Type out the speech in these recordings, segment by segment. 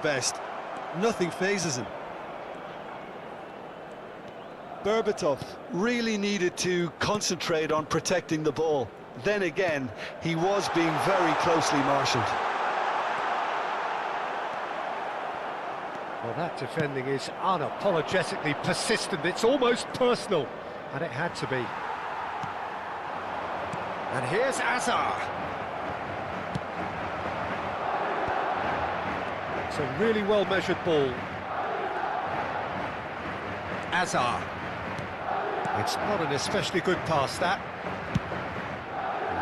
best. Nothing phases him. Berbatov really needed to concentrate on protecting the ball. Then again, he was being very closely marshalled. Well, that defending is unapologetically persistent. It's almost personal, and it had to be. And here's Azar. It's a really well-measured ball. Azar. It's not an especially good pass, that.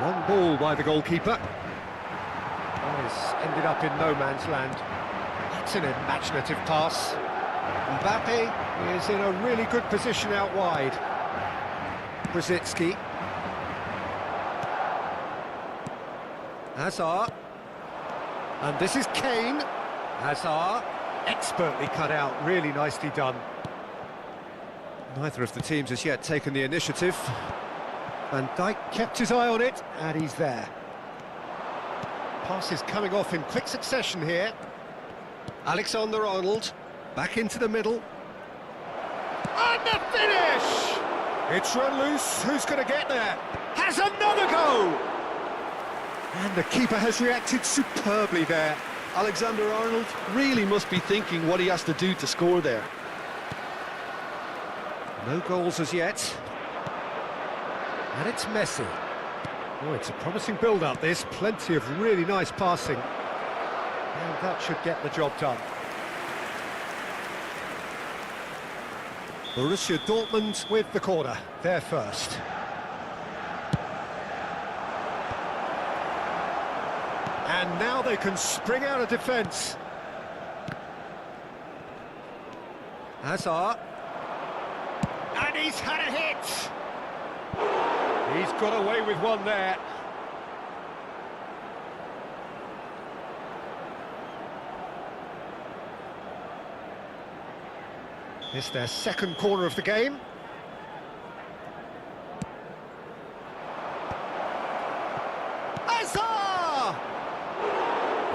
Long ball by the goalkeeper. Oh, it's ended up in no man's land. That's an imaginative pass. Mbappe is in a really good position out wide. Brzezinski. Hazard. And this is Kane. Hazard, expertly cut out, really nicely done. Neither of the teams has yet taken the initiative. Van Dijk kept his eye on it, and he's there. Passes coming off in quick succession here. Alexander-Arnold, back into the middle. And the finish! It's run loose, who's going to get there? Has another go! And the keeper has reacted superbly there. Alexander-Arnold really must be thinking what he has to do to score there. No goals as yet. And it's Messi. Oh, it's a promising build-up, this. Plenty of really nice passing. And that should get the job done. Borussia Dortmund with the corner. They're first. And now they can spring out of defence. Hazard. And he's had a hit! He's got away with one there. It's their second corner of the game. Hazard!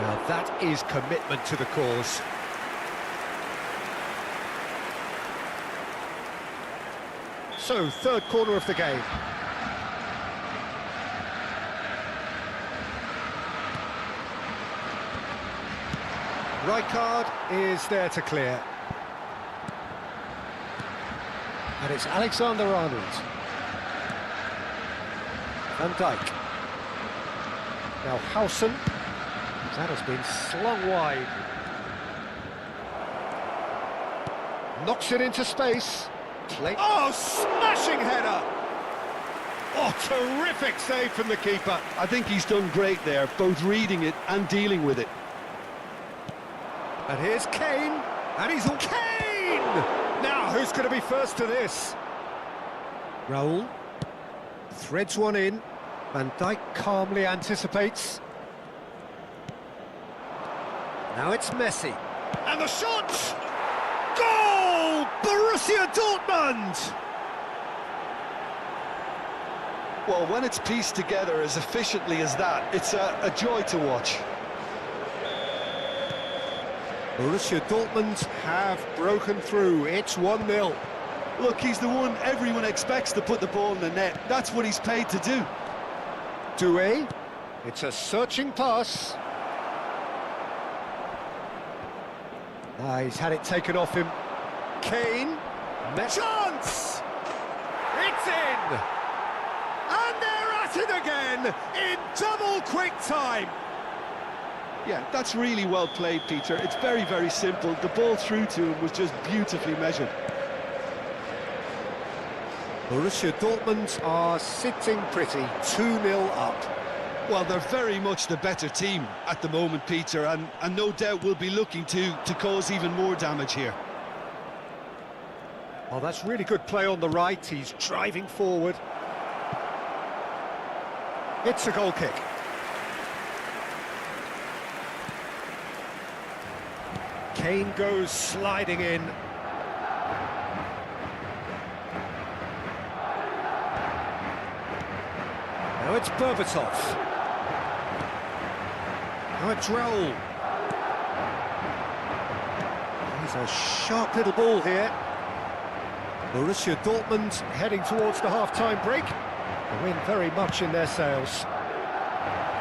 Now that is commitment to the cause. So, third corner of the game. Rijkaard is there to clear. And it's Alexander-Arnold. Van Dijk. Now Howson. That has been slung wide. Knocks it into space. Oh, smashing header! Oh, terrific save from the keeper. I think he's done great there, both reading it and dealing with it. And here's Kane, and he's on Kane! Now, who's going to be first to this? Raul threads one in. Van Dijk calmly anticipates. Now it's Messi. And the shot! Goal! Borussia Dortmund! Well, when it's pieced together as efficiently as that, it's a joy to watch. Borussia Dortmund have broken through. It's 1-0. Look, he's the one everyone expects to put the ball in the net. That's what he's paid to do. Doué. It's a searching pass. He's had it taken off him. Kane. Chance! It's in! And they're at it again in double quick time. Yeah, that's really well played, Peter. It's very, very simple. The ball through to him was just beautifully measured. Borussia Dortmund are sitting pretty, 2-0 up. Well, they're very much the better team at the moment, Peter, and no doubt will be looking to cause even more damage here. Oh, that's really good play on the right. He's driving forward. It's a goal kick. Kane goes sliding in. Now it's Berbatov. Now it's Raul. a sharp little ball here. Borussia Dortmund heading towards the half-time break. The wind very much in their sails.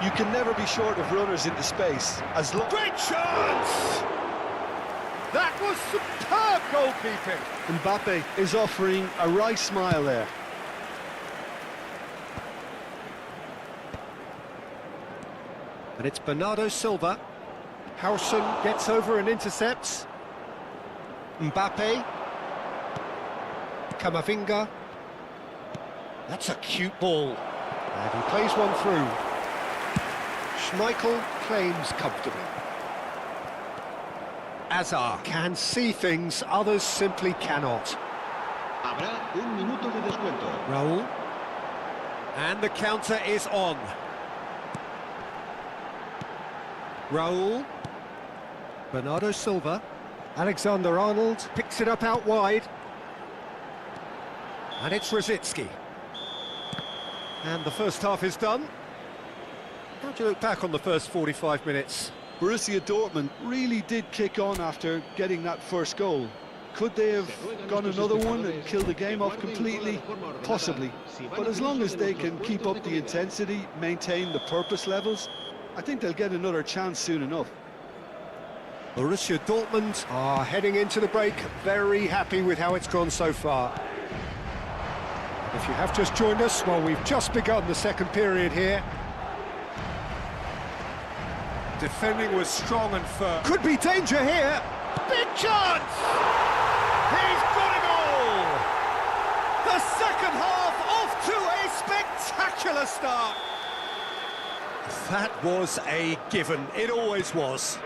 You can never be short of runners into space. Great chance! That was superb goalkeeping. Mbappe is offering a wry smile there. And it's Bernardo Silva. Howson gets over and intercepts. Mbappe. Camavinga. That's a cute ball. And he plays one through. Schmeichel claims comfortably. Azar can see things others simply cannot. Habrá un minuto de descuento. Raúl. And the counter is on. Raúl. Bernardo Silva. Alexander-Arnold picks it up out wide. And it's Rosicky. And the first half is done. How do you look back on the first 45 minutes? Borussia Dortmund really did kick on after getting that first goal. Could they have gone another one and killed the game off completely? Possibly. But as long as they can keep up the intensity, maintain the purpose levels, I think they'll get another chance soon enough. Borussia Dortmund are heading into the break very happy with how it's gone so far. If you have just joined us, well, we've just begun the second period here. Defending was strong and firm. Could be danger here. Big chance! He's got it all! The second half off to a spectacular start. That was a given. It always was.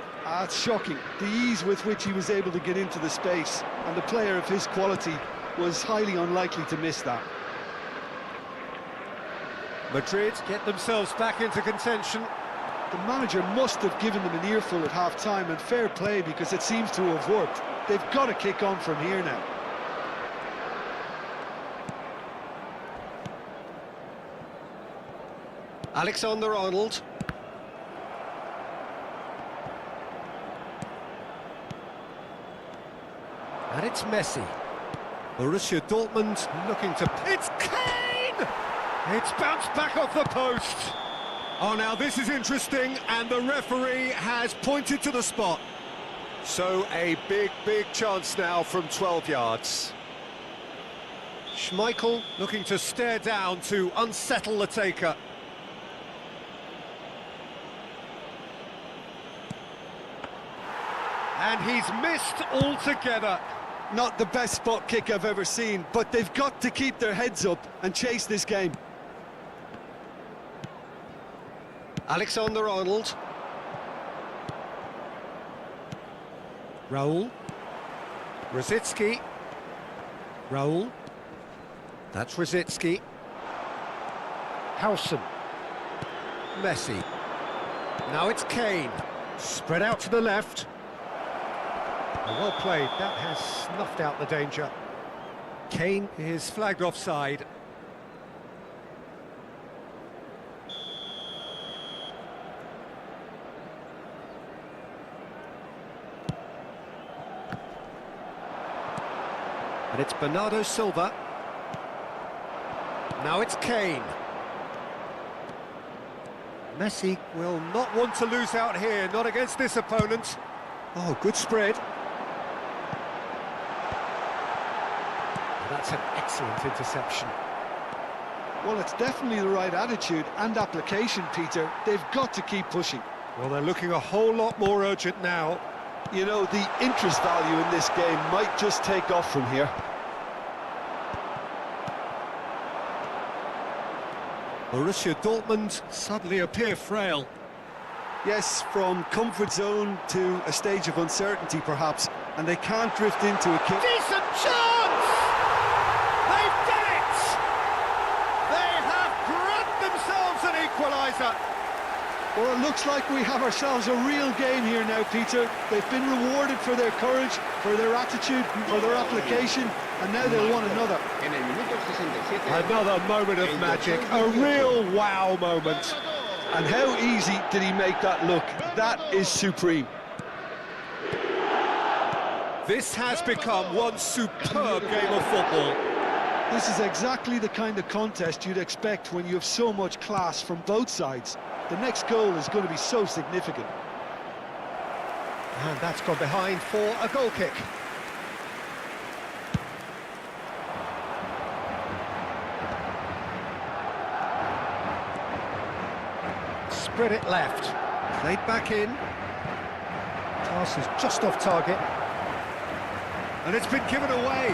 It's shocking, the ease with which he was able to get into the space, and the player of his quality was highly unlikely to miss that. Madrid get themselves back into contention. The manager must have given them an earful at half-time, and fair play, because it seems to have worked. They've got to kick on from here now. Alexander-Arnold. And it's Messi. Borussia Dortmund looking to... It's Kane! It's bounced back off the post. Oh, now this is interesting, and the referee has pointed to the spot. So a big chance now from 12 yards. Schmeichel looking to stare down to unsettle the taker. And he's missed altogether. Not the best spot kick I've ever seen, but they've got to keep their heads up and chase this game. Alexander-Arnold. Raúl. Rosicky. Raúl. That's Rosicky. Howson. Messi. Now it's Kane. Spread out to the left. Well played, that has snuffed out the danger. Kane is flagged offside. And it's Bernardo Silva. Now it's Kane. Messi will not want to lose out here, not against this opponent. Oh, good spread. That's an excellent interception. Well, it's definitely the right attitude and application, Peter. They've got to keep pushing. Well, they're looking a whole lot more urgent now. You know, the interest value in this game might just take off from here. Borussia Dortmund suddenly appear frail. Yes, from comfort zone to a stage of uncertainty, perhaps, and they can't drift into a kick. Decent chance! They've done it! They have grabbed themselves an equaliser. Well, it looks like we have ourselves a real game here now, Peter. They've been rewarded for their courage, for their attitude, for their application, and now they'll want another. Another moment of magic, a real wow moment. And how easy did he make that look? That is supreme. This has become one superb game of football. This is exactly the kind of contest you'd expect when you have so much class from both sides. The next goal is going to be so significant. And that's gone behind for a goal kick. Spread it left. Played back in. Pass is just off target. And it's been given away.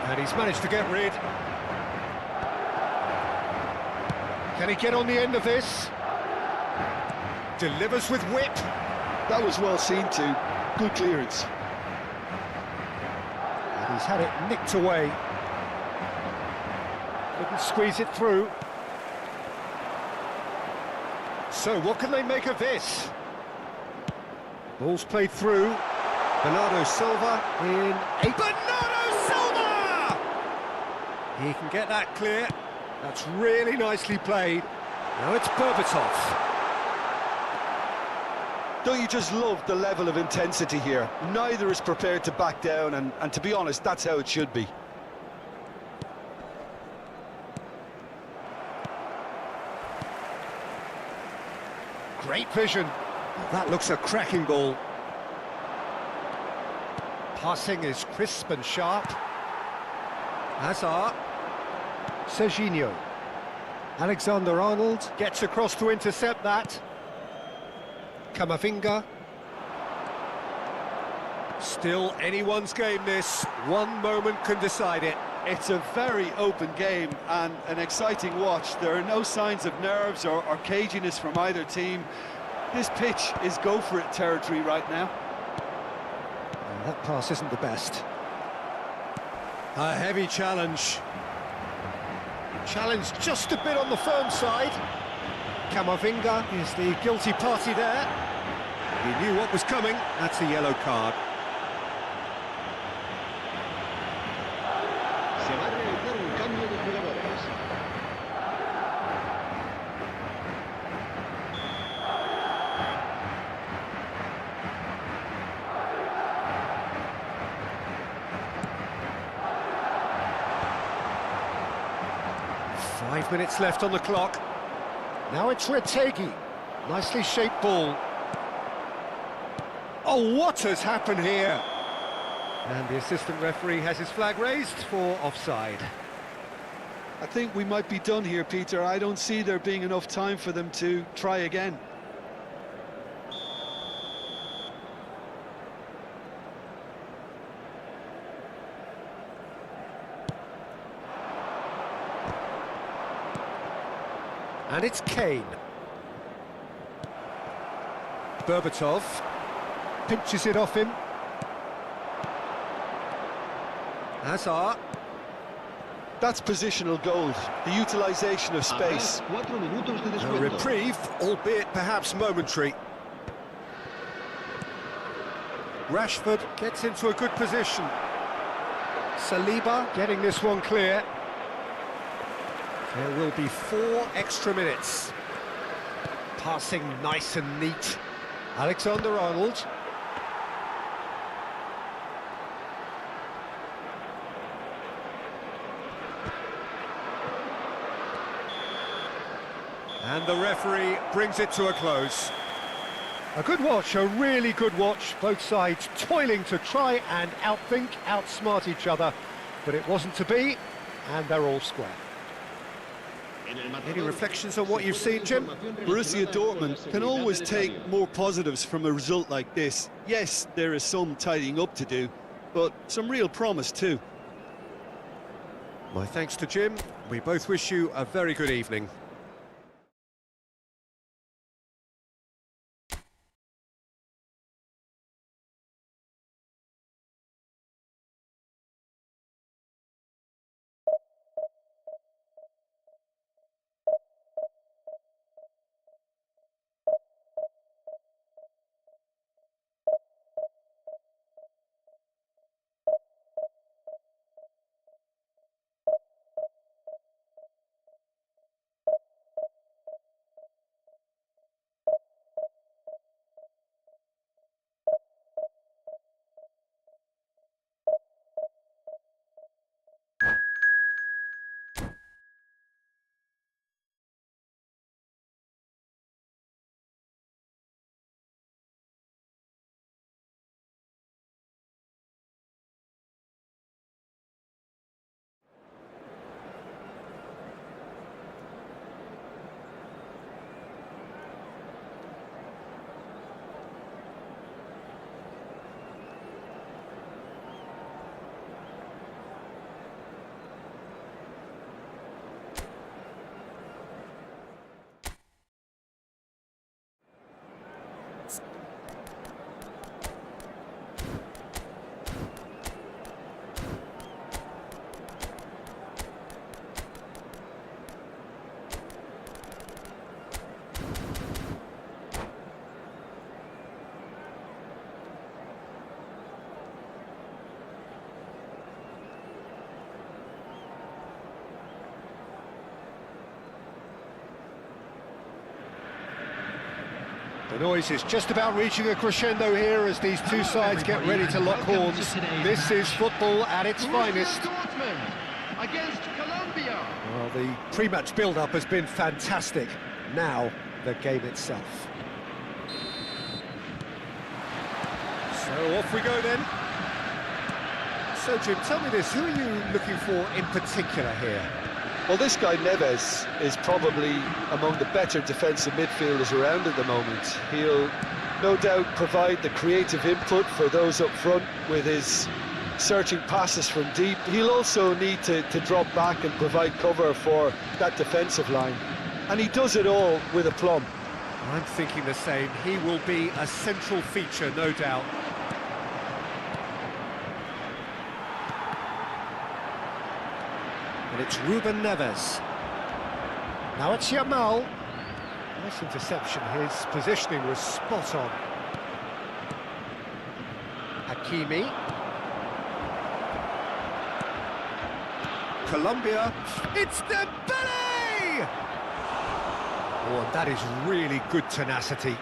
And he's managed to get rid. Can he get on the end of this? Delivers with whip. That was well seen too. Good clearance. And he's had it nicked away. Couldn't squeeze it through. So what can they make of this? Ball's played through. Bernardo Silva in a... Bernardo Silva! He can get that clear. That's really nicely played. Now it's Berbatov. Don't you just love the level of intensity here? Neither is prepared to back down, and to be honest, that's how it should be. Great vision. That looks a cracking ball. Passing is crisp and sharp. Hazard. Serginho. Alexander-Arnold gets across to intercept that. Camavinga. Still anyone's game this. One moment can decide it. It's a very open game and an exciting watch. There are no signs of nerves or caginess from either team. This pitch is go-for-it territory right now. And that pass isn't the best. A heavy challenge. Challenge just a bit on the firm side. Camavinga is the guilty party there. He knew what was coming. That's a yellow card. Se va a realizar un cambio de jugadores. Five minutes left on the clock. Now it's Retegi. Nicely shaped ball. Oh, what has happened here? And the assistant referee has his flag raised for offside. I think we might be done here, Peter. I don't see there being enough time for them to try again. And it's Kane. Berbatov pinches it off him. Hazard. That's positional gold, the utilisation of space. Habrá 4 minutos de A descuento. reprieve, albeit perhaps momentary. Rashford gets into a good position. Saliba getting this one clear. There will be 4 extra minutes. Passing nice and neat. Alexander-Arnold. And the referee brings it to a close. A good watch, a really good watch. Both sides toiling to try and outthink, outsmart each other. But it wasn't to be, and they're all square. Any reflections on what you've seen, Jim? Borussia Dortmund can always take more positives from a result like this. Yes, there is some tidying up to do, but some real promise too. My thanks to Jim. We both wish you a very good evening. noise is just about reaching a crescendo here as these two sides get ready to lock horns. This is football at its finest. Against Colombia. Well, the pre-match build-up has been fantastic. Now, the game itself. So off we go then. So Jim, tell me this, who are you looking for in particular here? Well, this guy Neves is probably among the better defensive midfielders around at the moment. He'll no doubt provide the creative input for those up front with his searching passes from deep. He'll also need to drop back and provide cover for that defensive line. And he does it all with aplomb. I'm thinking the same. He will be a central feature, no doubt. And it's Ruben Neves. Now it's Yamal. Nice interception. His positioning was spot on. Hakimi. Colombia. It's Dembele! Oh, and that is really good tenacity.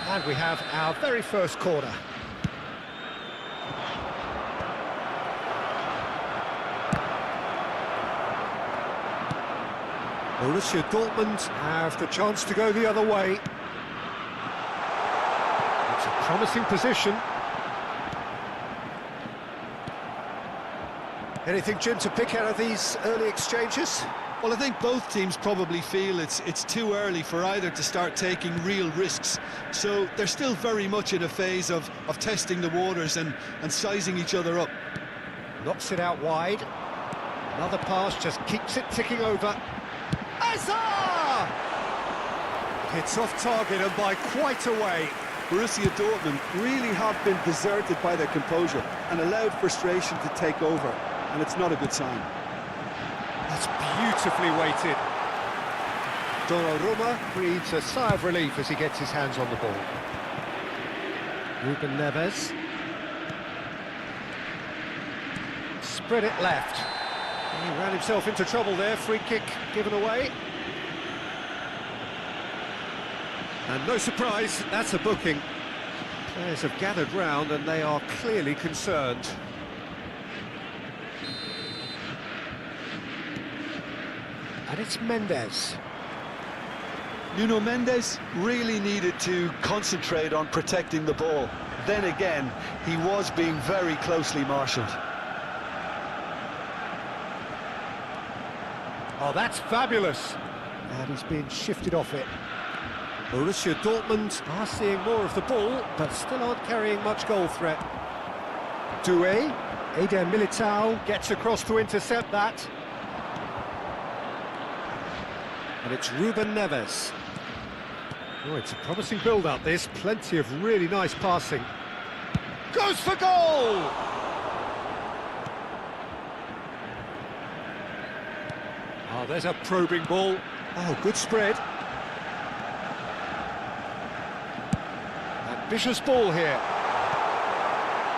And we have our very first corner. Borussia Dortmund have the chance to go the other way. It's a promising position. Anything, Jim, to pick out of these early exchanges? Well, I think both teams probably feel it's too early for either to start taking real risks. So they're still very much in a phase of testing the waters and sizing each other up. Knocks it out wide. Another pass just keeps it ticking over. Hazard! It's off target and by quite a way. Borussia Dortmund really have been deserted by their composure and allowed frustration to take over, and it's not a good sign. That's beautifully weighted. Donnarumma breathes a sigh of relief as he gets his hands on the ball. Ruben Neves. Spread it left. He ran himself into trouble there, free kick given away. And no surprise, that's a booking. Players have gathered round and they are clearly concerned. And it's Mendes. Nuno Mendes really needed to concentrate on protecting the ball. Then again, he was being very closely marshalled. Oh, that's fabulous. And he's being shifted off it. Borussia Dortmund are seeing more of the ball, but still aren't carrying much goal threat. Doué, Eder Militao gets across to intercept that. And it's Ruben Neves. Oh, it's a promising build-up, this. Plenty of really nice passing. Goes for goal! Oh, there's a probing ball. Oh, good spread. Ambitious ball here.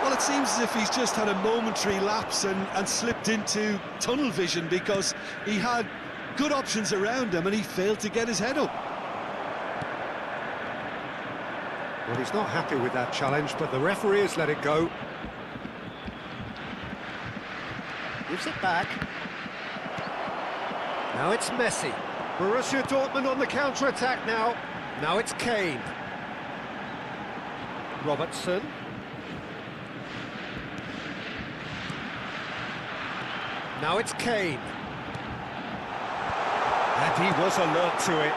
Well, it seems as if he's just had a momentary lapse and slipped into tunnel vision because he had good options around him and he failed to get his head up. Well, he's not happy with that challenge, but the referee has let it go. Gives it back. Now it's Messi. Borussia Dortmund on the counter-attack now. Now it's Kane. Robertson. Now it's Kane. And he was alert to it.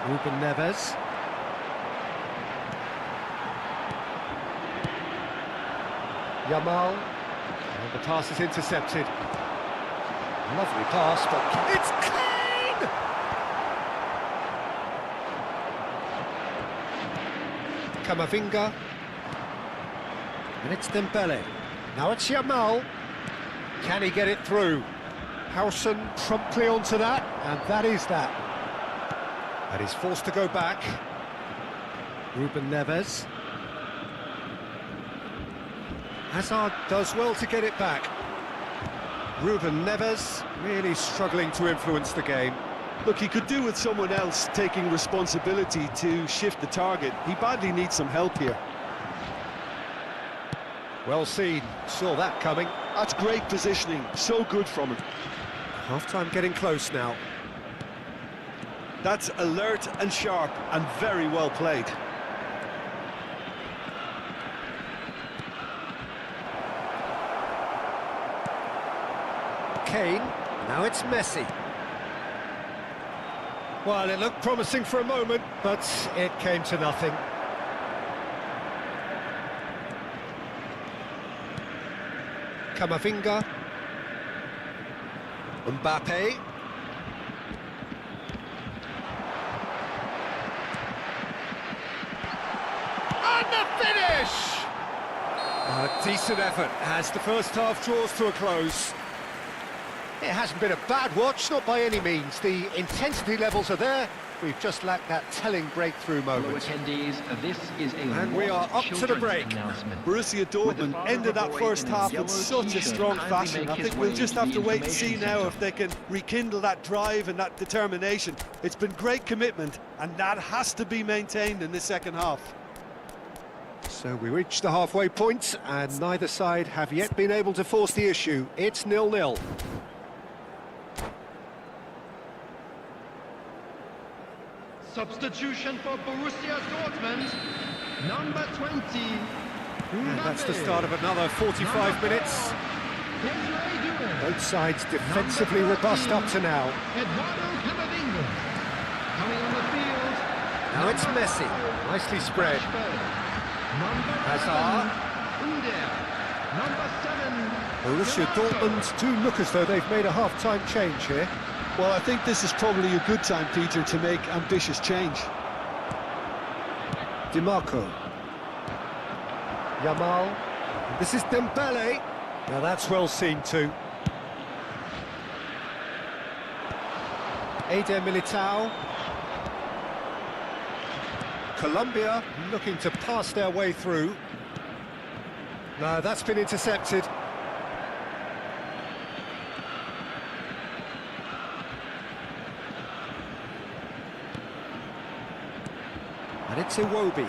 Ruben Neves. Yamal. And the pass is intercepted. Lovely pass, but it's Kane! Camavinga. And it's Dembele. Now it's Yamal. Can he get it through? Howson promptly onto that, and that is that. And he's forced to go back. Ruben Neves. Hazard does well to get it back. Ruben Neves really struggling to influence the game. Look, he could do with someone else taking responsibility to shift the target. He badly needs some help here. Well seen, saw that coming. That's great positioning, so good from him. Half-time getting close now. That's alert and sharp and very well played. Kane, now it's Messi. Well, it looked promising for a moment, but it came to nothing. Camavinga. Mbappe. And the finish! A decent effort as the first half draws to a close. It hasn't been a bad watch, not by any means. The intensity levels are there. We've just lacked that telling breakthrough moment. Attendees, this is a and we are up to the break. Borussia Dortmund ended that first half in such a strong fashion. I think we'll just have to wait and see now if they can rekindle that drive and that determination. It's been great commitment, and that has to be maintained in the second half. So we reach the halfway point, and neither side have yet been able to force the issue. It's 0-0. Substitution for Borussia Dortmund, number 20. And that's the start of another 45 minutes. Both sides defensively robust up to now. Now it's Messi, nicely spread. Hazard. Borussia Dortmund do look as though they've made a half-time change here. Well, I think this is probably a good time, Peter, to make ambitious change. DiMarco. Yamal. This is Dembele. Now that's well seen too. Eder Militao. Colombia looking to pass their way through. No, that's been intercepted. And it's Iwobi.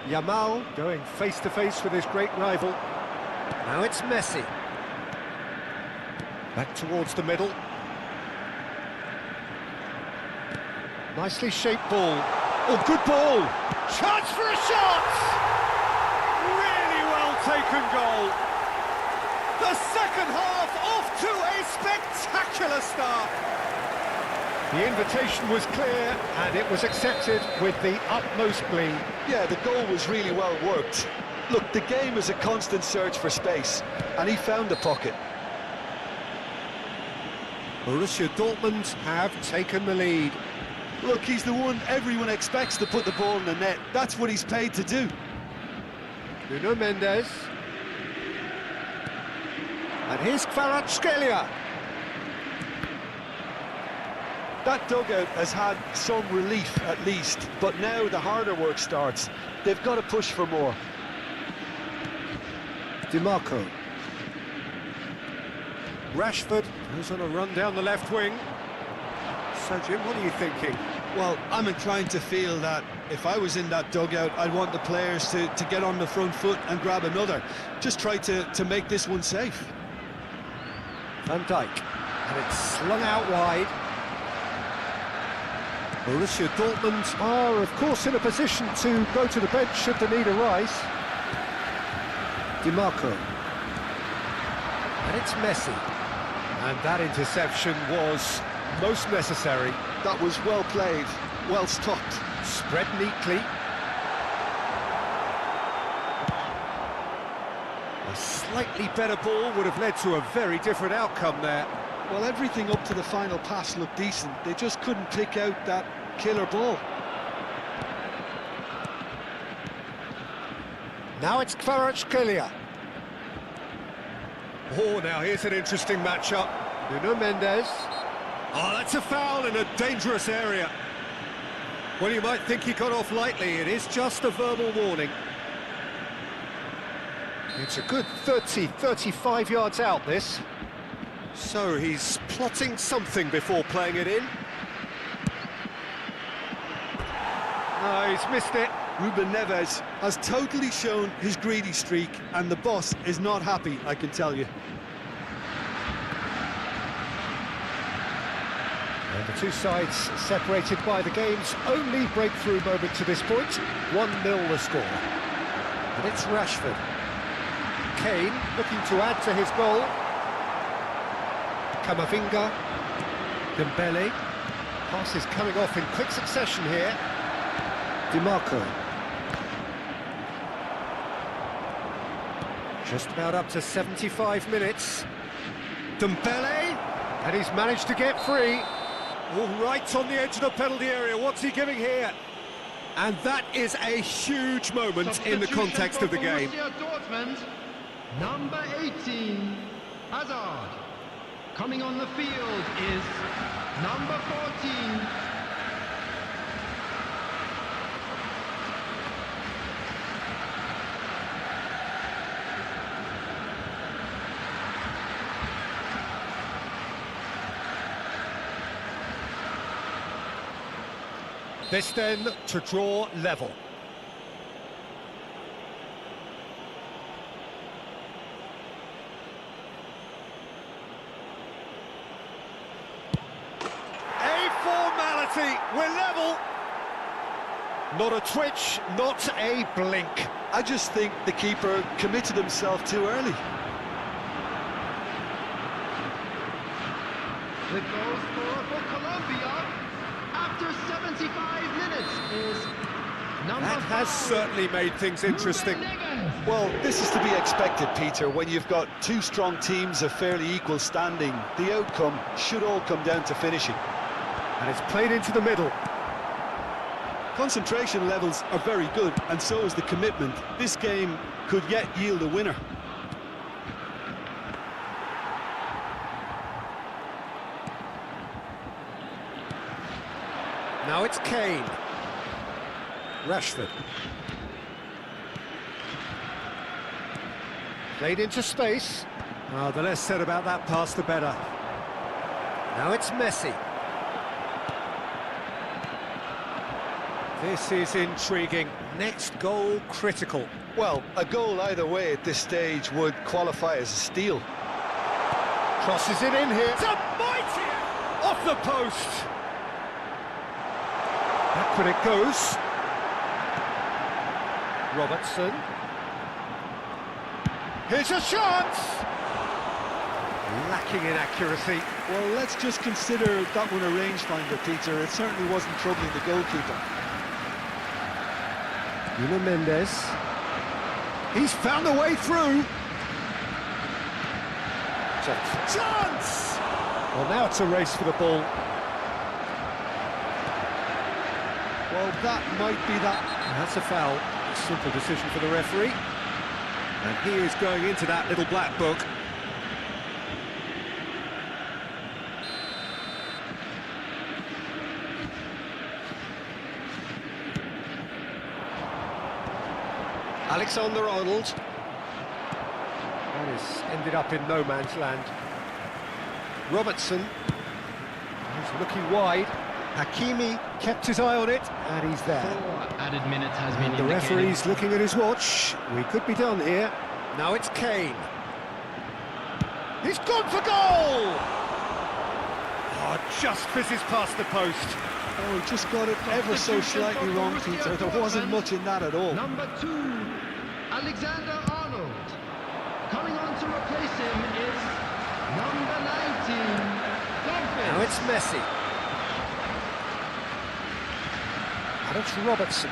Yamal going face-to-face with his great rival. Now it's Messi. Back towards the middle. Nicely shaped ball. Oh, good ball! Chance for a shot! Really well taken goal. The second half off to a spectacular start. The invitation was clear, and it was accepted with the utmost glee. Yeah, the goal was really well worked. Look, the game is a constant search for space, and he found the pocket. Borussia Dortmund have taken the lead. Look, he's the one everyone expects to put the ball in the net. That's what he's paid to do. Nuno Mendes. And here's Kvaratskhelia. That dugout has had some relief at least, but now the harder work starts. They've got to push for more. DiMarco. Rashford, who's on a run down the left wing. So, Jim, what are you thinking? Well, I'm inclined to feel that if I was in that dugout, I'd want the players to get on the front foot and grab another. Just try to make this one safe. Van Dijk. And it's slung out wide. Borussia Dortmund are, of course, in a position to go to the bench should the need arise. DiMarco. And it's Messi. And that interception was most necessary. That was well played, well stopped. Spread neatly. A slightly better ball would have led to a very different outcome there. Well, everything up to the final pass looked decent. They just couldn't pick out that killer ball. Now it's Kvaratskhelia. Oh, now here's an interesting matchup. Nuno Mendes. Oh, that's a foul in a dangerous area. Well, you might think he got off lightly. It is just a verbal warning. It's a good 35 yards out, this. So he's plotting something before playing it in. No, he's missed it. Ruben Neves has totally shown his greedy streak, and the boss is not happy, I can tell you. And the two sides separated by the game's only breakthrough moment to this point. 1-0 the score. And it's Rashford. Kane looking to add to his goal. Camavinga. Dembele. Pass is coming off in quick succession here. DiMarco. Just about up to 75 minutes. Dembele. And he's managed to get free. All right on the edge of the penalty area. What's he giving here? And that is a huge moment in the context of the game. Dortmund, number 18, Hazard. Coming on the field is number 14. This then to draw level. A formality, we're level. Not a twitch, not a blink. I just think the keeper committed himself too early. The goal scorer for Colombia after 75 minutes is number 5. That has certainly made things interesting. Well, this is to be expected, Peter. When you've got two strong teams of fairly equal standing, the outcome should all come down to finishing. And it's played into the middle. Concentration levels are very good, and so is the commitment. This game could yet yield a winner. Now it's Kane. Rashford. Played into space. Oh, the less said about that pass, the better. Now it's Messi. This is intriguing. Next goal critical. Well, a goal either way at this stage would qualify as a steal. Crosses it in here. It's a mighty off the post. Back when it goes. Robertson. Here's a chance! Lacking in accuracy. Well, let's just consider that one a rangefinder, Peter. It certainly wasn't troubling the goalkeeper. Nuno Mendes. He's found a way through. Chance! Well, now it's a race for the ball. Well, that might be that. That's a foul. Simple decision for the referee. And he is going into that little black book. Alexander-Arnold. That has ended up in no man's land. Robertson. He's looking wide. Hakimi kept his eye on it, and he's there. 4 added minutes has been The indicated. referee's looking at his watch. We could be done here. Now it's Kane. He's gone for goal! Oh, just fizzes past the post. Oh, he just got it ever so slightly wrong, Peter. There wasn't much in that at all. Number 2, Alexander-Arnold. Coming on to replace him is number 19, Dumfries. Now it's Messi. And it's Robertson.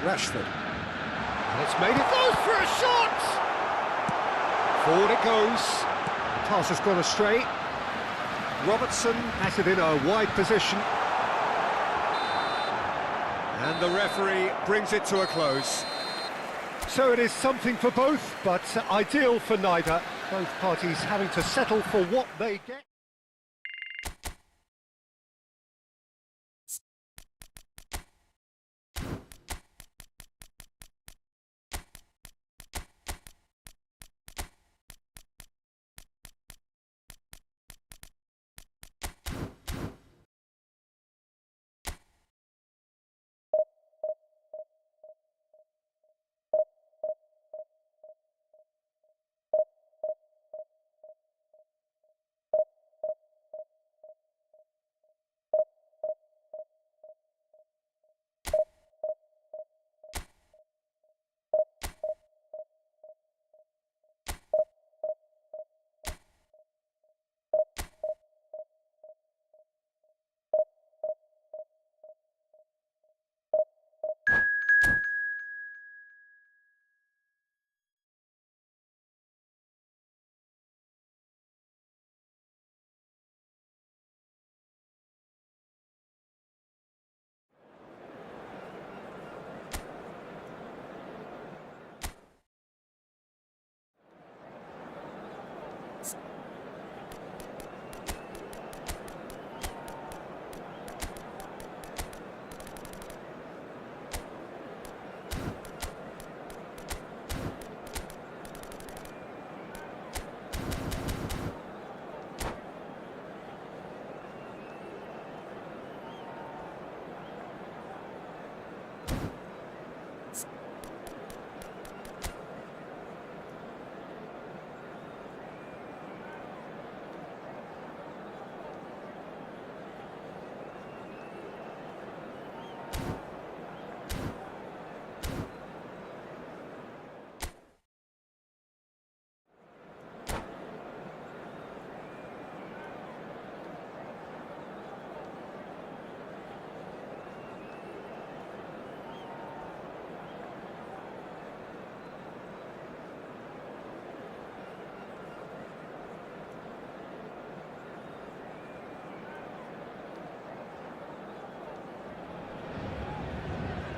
Rashford. And it's made it. Goes for a shot! Forward it goes. Pass has gone astray. Robertson has it in a wide position. And the referee brings it to a close. So it is something for both, but ideal for neither. Both parties having to settle for what they get.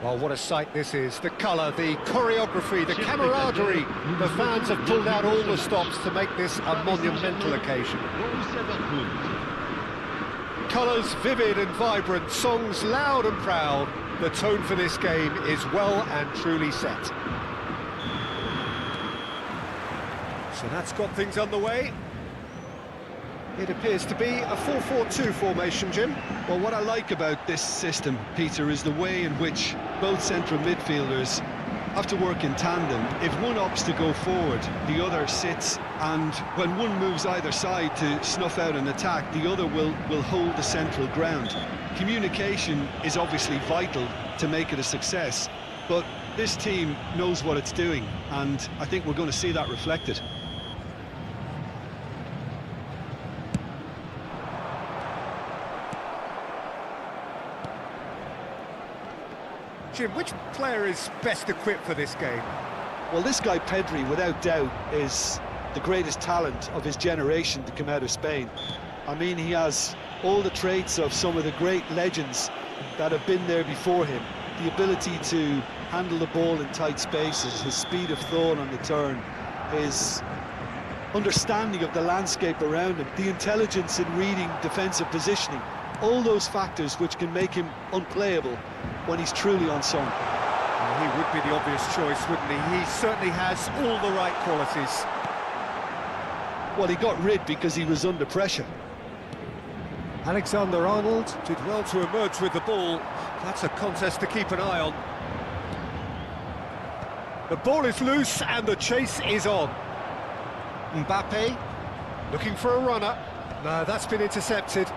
Well, what a sight this is. The colour, the choreography, the camaraderie. The fans have pulled out all the stops to make this a monumental occasion. Colours vivid and vibrant, songs loud and proud. The tone for this game is well and truly set. So that's got things underway. It appears to be a 4-4-2 formation, Jim. Well, what I like about this system, Peter, is the way in which both central midfielders have to work in tandem. If one opts to go forward, the other sits, and when one moves either side to snuff out an attack, the other will hold the central ground. Communication is obviously vital to make it a success, but this team knows what it's doing, and I think we're going to see that reflected. Jim, which player is best equipped for this game? Well, this guy Pedri, without doubt, is the greatest talent of his generation to come out of Spain. I mean, he has all the traits of some of the great legends that have been there before him. The ability to handle the ball in tight spaces, his speed of thought on the turn, his understanding of the landscape around him, the intelligence in reading defensive positioning, all those factors which can make him unplayable when he's truly on song. Well, he would be the obvious choice, wouldn't he? He certainly has all the right qualities. Well, he got rid because he was under pressure. Alexander-Arnold did well to emerge with the ball. That's a contest to keep an eye on. The ball is loose and the chase is on. Mbappe looking for a runner. No, that's been intercepted.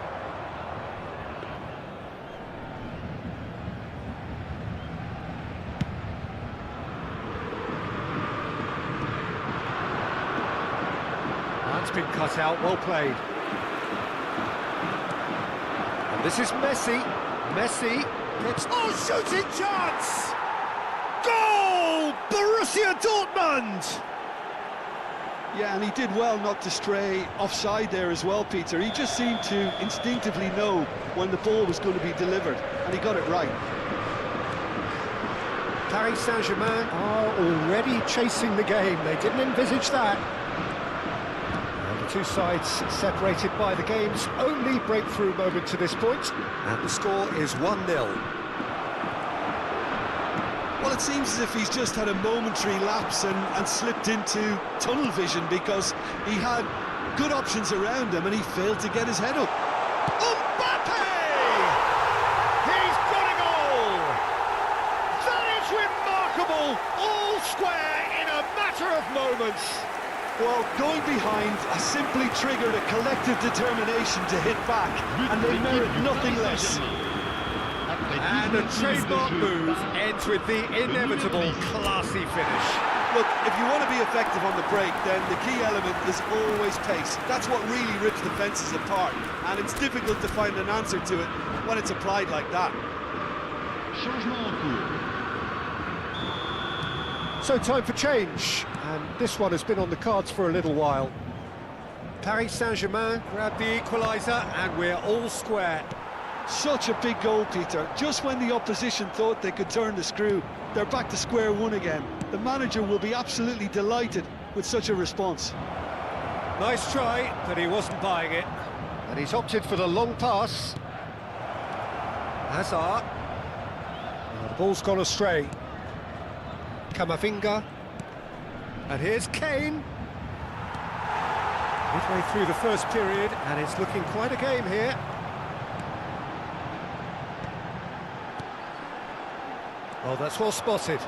That's been cut out, well played. And this is Messi. Messi gets... Oh, shooting chance! Goal! Borussia Dortmund! Yeah, and he did well not to stray offside there as well, Peter. He just seemed to instinctively know when the ball was going to be delivered, and he got it right. Paris Saint-Germain are already chasing the game. They didn't envisage that. The two sides separated by the game's only breakthrough moment to this point, and the score is 1-0. Well, it seems as if he's just had a momentary lapse and slipped into tunnel vision, because he had good options around him and he failed to get his head up. Mbappe! He's got a goal! That is remarkable! All square in a matter of moments. Well, going behind has simply triggered a collective determination to hit back, and they merit nothing less. And a trademark move ends with the inevitable classy finish. Look, if you want to be effective on the break, then the key element is always pace. That's what really rips defences apart, and it's difficult to find an answer to it when it's applied like that. So time for change, and this one has been on the cards for a little while. Paris Saint-Germain grabbed the equaliser, and we're all square. Such a big goal, Peter. Just when the opposition thought they could turn the screw, they're back to square one again. The manager will be absolutely delighted with such a response. Nice try, but he wasn't buying it. And he's opted for the long pass. Hazard. The ball's gone astray. Camavinga. And here's Kane. Midway through the first period, and it's looking quite a game here. Oh, that's well spotted.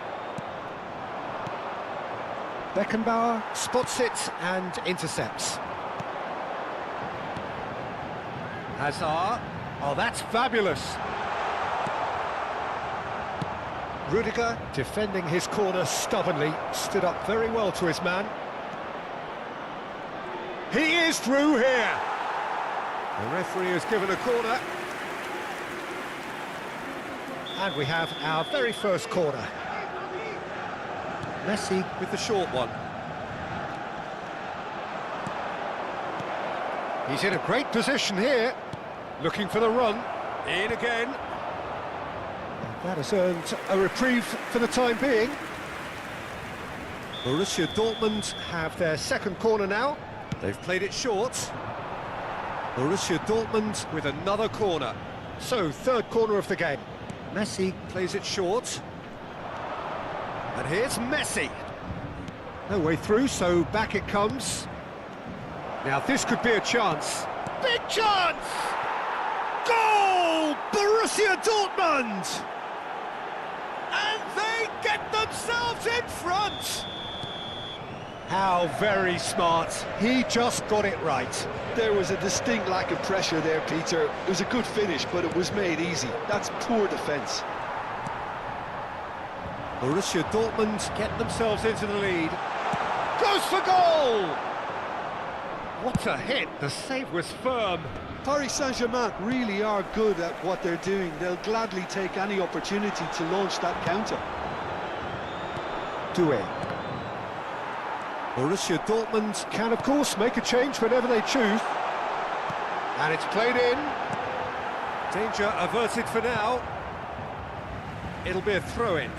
Beckenbauer spots it and intercepts. Hazard. Oh, that's fabulous. Rudiger, defending his corner stubbornly, stood up very well to his man. He is through here. The referee has given a corner. And we have our very first corner. Messi with the short one. He's in a great position here. Looking for the run. In again. That has earned a reprieve for the time being. Borussia Dortmund have their second corner now. They've played it short. Borussia Dortmund with another corner. So, third corner of the game. Messi plays it short. And here's Messi. No way through, so back it comes. Now this could be a chance. Big chance! Goal! Borussia Dortmund! And they get themselves in front! How very smart. He just got it right. There was a distinct lack of pressure there, Peter. It was a good finish, but it was made easy. That's poor defence. Borussia Dortmund get themselves into the lead. Goes for goal! What a hit. The save was firm. Paris Saint-Germain really are good at what they're doing. They'll gladly take any opportunity to launch that counter. Doué. Borussia Dortmund can, of course, make a change whenever they choose. And it's played in. Danger averted for now. It'll be a throw-in.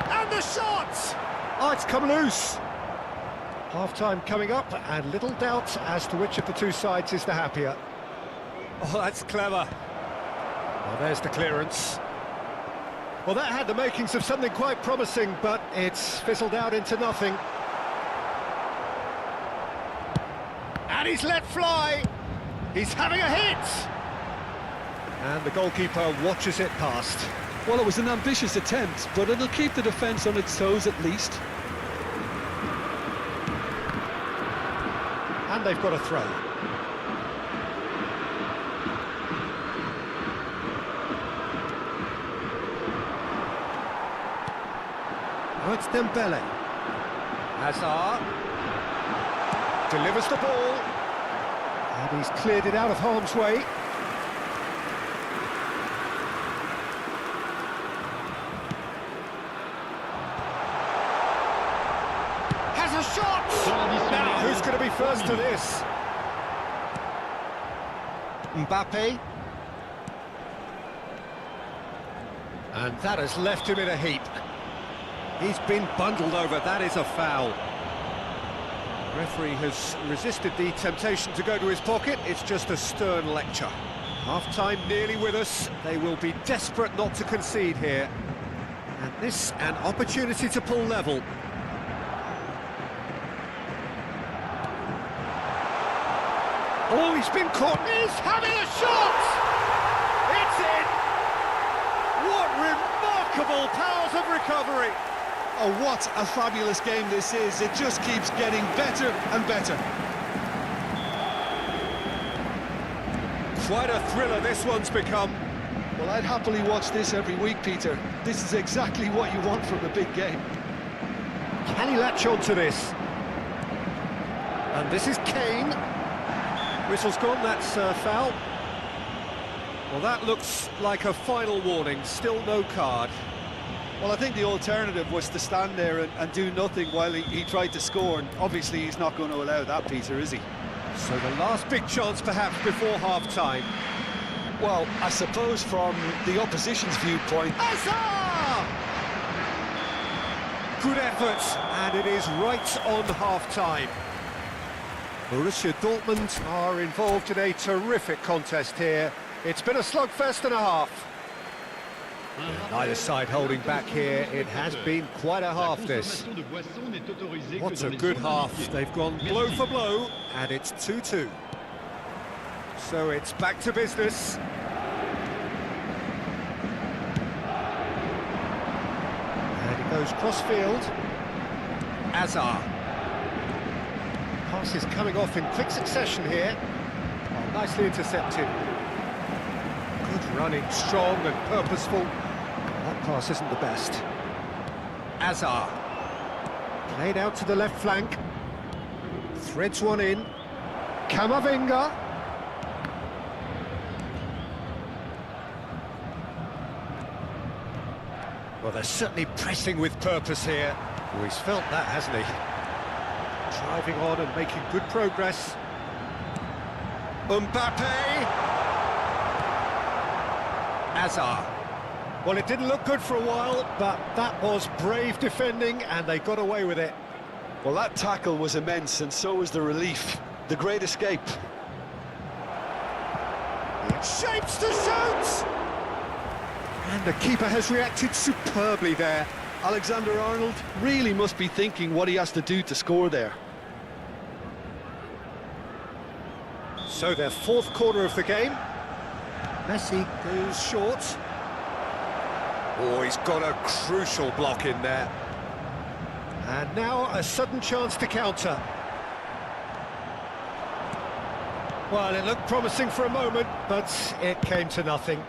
And the shot! Oh, it's come loose. Half-time coming up, and little doubt as to which of the two sides is the happier. Oh, that's clever. Well, there's the clearance. Well, that had the makings of something quite promising, but it's fizzled out into nothing. And he's let fly. He's having a hit. And the goalkeeper watches it past. Well, it was an ambitious attempt, but it'll keep the defence on its toes at least. And they've got a throw. Oh, it's Dembele. Hazard delivers the ball. And he's cleared it out of harm's way. Has a shot! Now, who's going to be first to this? Mbappe. And that has left him in a heap. He's been bundled over, that is a foul. The referee has resisted the temptation to go to his pocket, it's just a stern lecture. Half-time nearly with us, they will be desperate not to concede here. And this, an opportunity to pull level. Oh, he's been caught, he's having a shot! It's in! What remarkable powers of recovery! Oh, what a fabulous game this is. It just keeps getting better and better. Quite a thriller this one's become. Well, I'd happily watch this every week, Peter. This is exactly what you want from a big game. Can he latch on to this? And this is Kane. Whistle's gone, that's foul. Well, that looks like a final warning, still no card. Well, I think the alternative was to stand there and do nothing while he tried to score, and obviously he's not going to allow that, Peter, is he? So the last big chance perhaps before half-time. Well, I suppose from the opposition's viewpoint... Hazard! Good effort, and it is right on half-time. Borussia Dortmund are involved in a terrific contest here. It's been a slugfest and a half. Neither side holding back here. It has been quite a half, this. What a good half. They've gone blow for blow, and it's 2-2. So it's back to business. And he goes cross-field. Hazard. Pass is coming off in quick succession here. Oh, nicely intercepted. Good running, strong and purposeful. That pass isn't the best. Hazard. Played out to the left flank. Threads one in. Camavinga. Well, they're certainly pressing with purpose here. Oh, he's felt that, hasn't he? Driving on and making good progress. Mbappe! Hazard. Well, it didn't look good for a while, but that was brave defending, and they got away with it. Well, that tackle was immense, and so was the relief. The great escape. It shapes to shoot! And the keeper has reacted superbly there. Alexander-Arnold really must be thinking what he has to do to score there. So their fourth corner of the game. Messi goes short. Oh, he's got a crucial block in there. And now a sudden chance to counter. Well, it looked promising for a moment, but it came to nothing.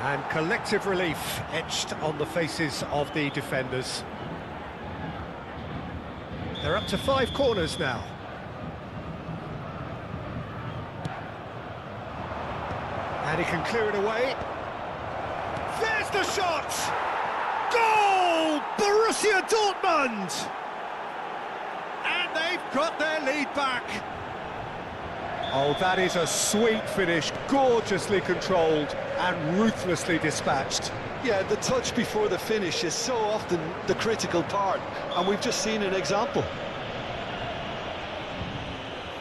And collective relief etched on the faces of the defenders. They're up to 5 corners now. And he can clear it away. There's the shot! Goal! Borussia Dortmund! And they've got their lead back. Oh, that is a sweet finish, gorgeously controlled and ruthlessly dispatched. Yeah, the touch before the finish is so often the critical part, and we've just seen an example.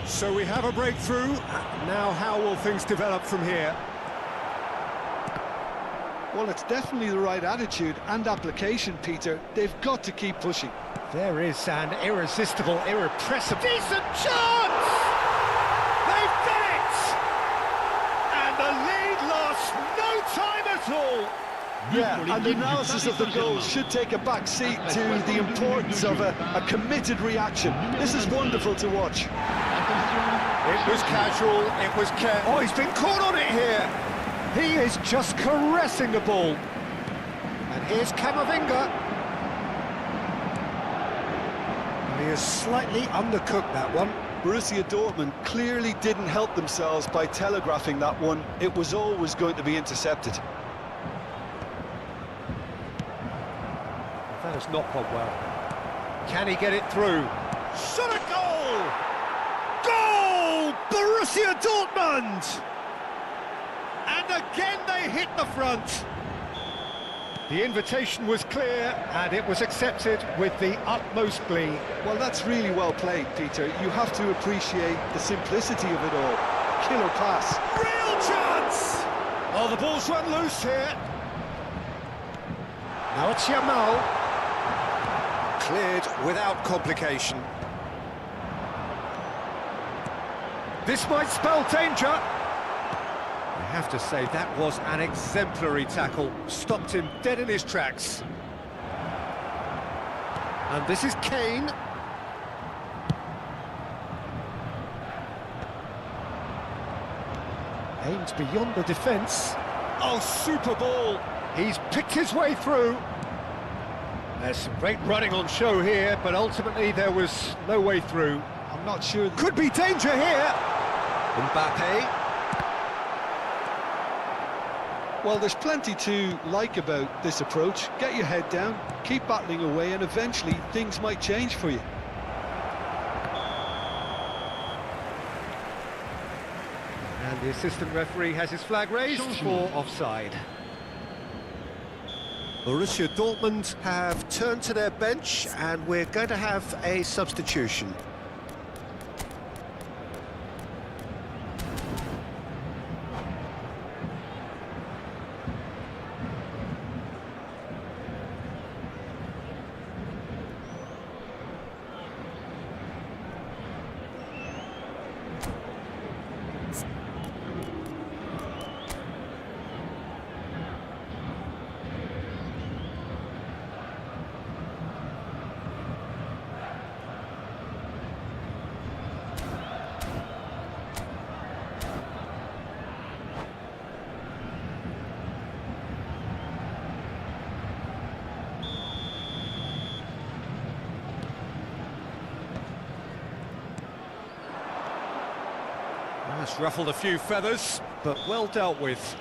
So we have a breakthrough. Now how will things develop from here? Well, it's definitely the right attitude and application, Peter. They've got to keep pushing. There is an irresistible, irrepressible... Decent chance! They've done it! And the lead lost no time at all! Yeah, and the analysis of the goal should take a back seat to the importance of a committed reaction. This is wonderful to watch. It was casual, it was careful. Oh, he's been caught on it here! He is just caressing the ball. And here's Camavinga. He has slightly undercooked that one. Borussia Dortmund clearly didn't help themselves by telegraphing that one. It was always going to be intercepted. That has not gone well. Can he get it through? Shot a goal! Goal! Borussia Dortmund! And again they hit the front. The invitation was clear, and it was accepted with the utmost glee. Well, that's really well played, Peter. You have to appreciate the simplicity of it all. Killer pass. Real chance! Oh, the ball's run loose here. Now it's Yamal. Cleared without complication. This might spell danger. I have to say, that was an exemplary tackle. Stopped him dead in his tracks. And this is Kane. Aims beyond the defence. Oh, super ball! He's picked his way through. There's some great running on show here, but ultimately there was no way through. I'm not sure. Could be danger here. Mbappe. Well, there's plenty to like about this approach. Get your head down, keep battling away, and eventually things might change for you. And the assistant referee has his flag raised for offside. Borussia Dortmund have turned to their bench, and we're going to have a substitution. That's ruffled a few feathers, but well dealt with.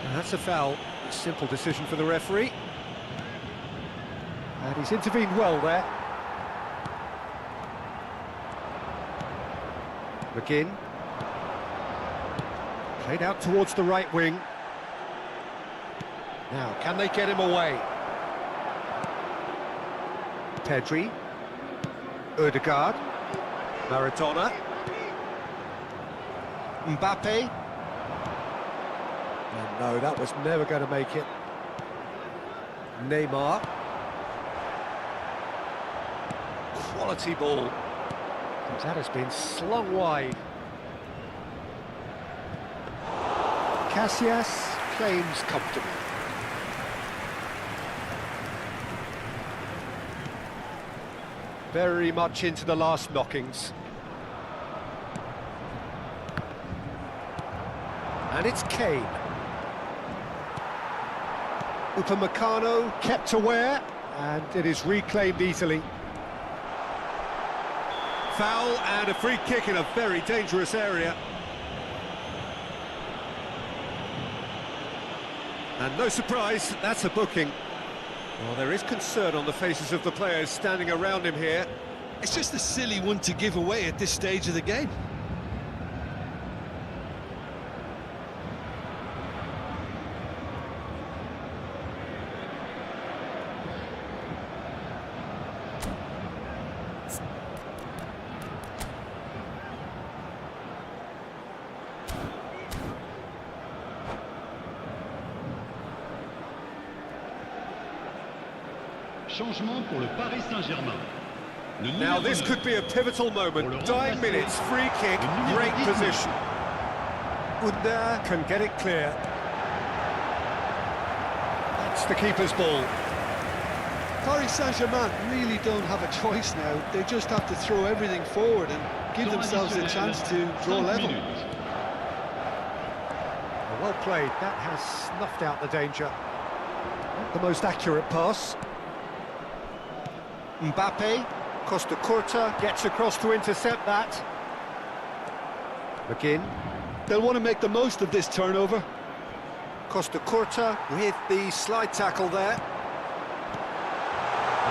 And that's a foul. A simple decision for the referee. And he's intervened well there. McGinn. Played out towards the right wing. Now, can they get him away? Pedri. Ødegaard. Maradona. Mbappe. And no, that was never going to make it. Neymar. Quality ball. That has been slung wide. Casillas claims comfortably. Very much into the last knockings. And it's Kane. Upamecano kept aware, and it is reclaimed easily. Foul and a free kick in a very dangerous area. And no surprise, that's a booking. Well, there is concern on the faces of the players standing around him here. It's just a silly one to give away at this stage of the game. Changement pour le Paris Saint-Germain. Now this could be a pivotal moment. Dying minutes, free kick, great position. Under can get it clear. That's the keeper's ball. Paris Saint-Germain really don't have a choice now. They just have to throw everything forward and give themselves a chance to draw level. Well played, that has snuffed out the danger. Not the most accurate pass. Mbappe, Costa Curta gets across to intercept that. McGinn. They'll want to make the most of this turnover. Costa Curta with the slide tackle there.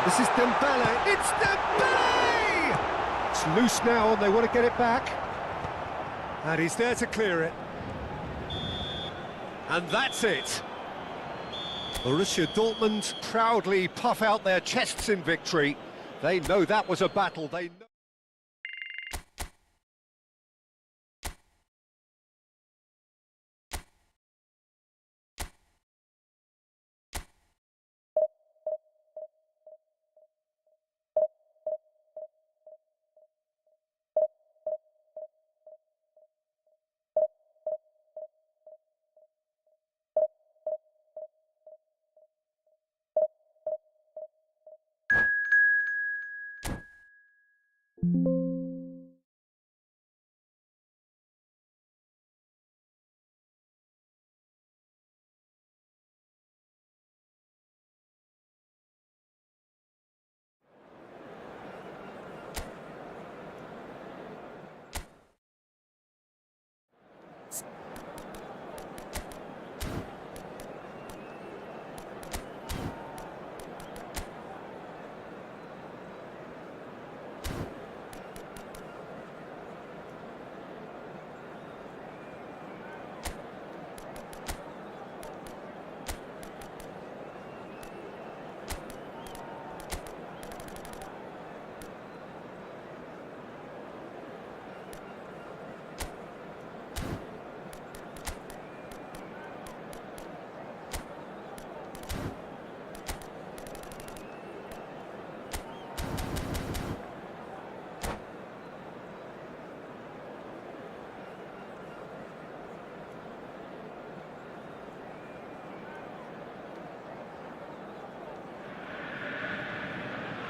This is Dembele. It's Dembele! It's loose now and they want to get it back. And he's there to clear it. And that's it. Borussia Dortmund proudly puff out their chests in victory. They know that was a battle. They know.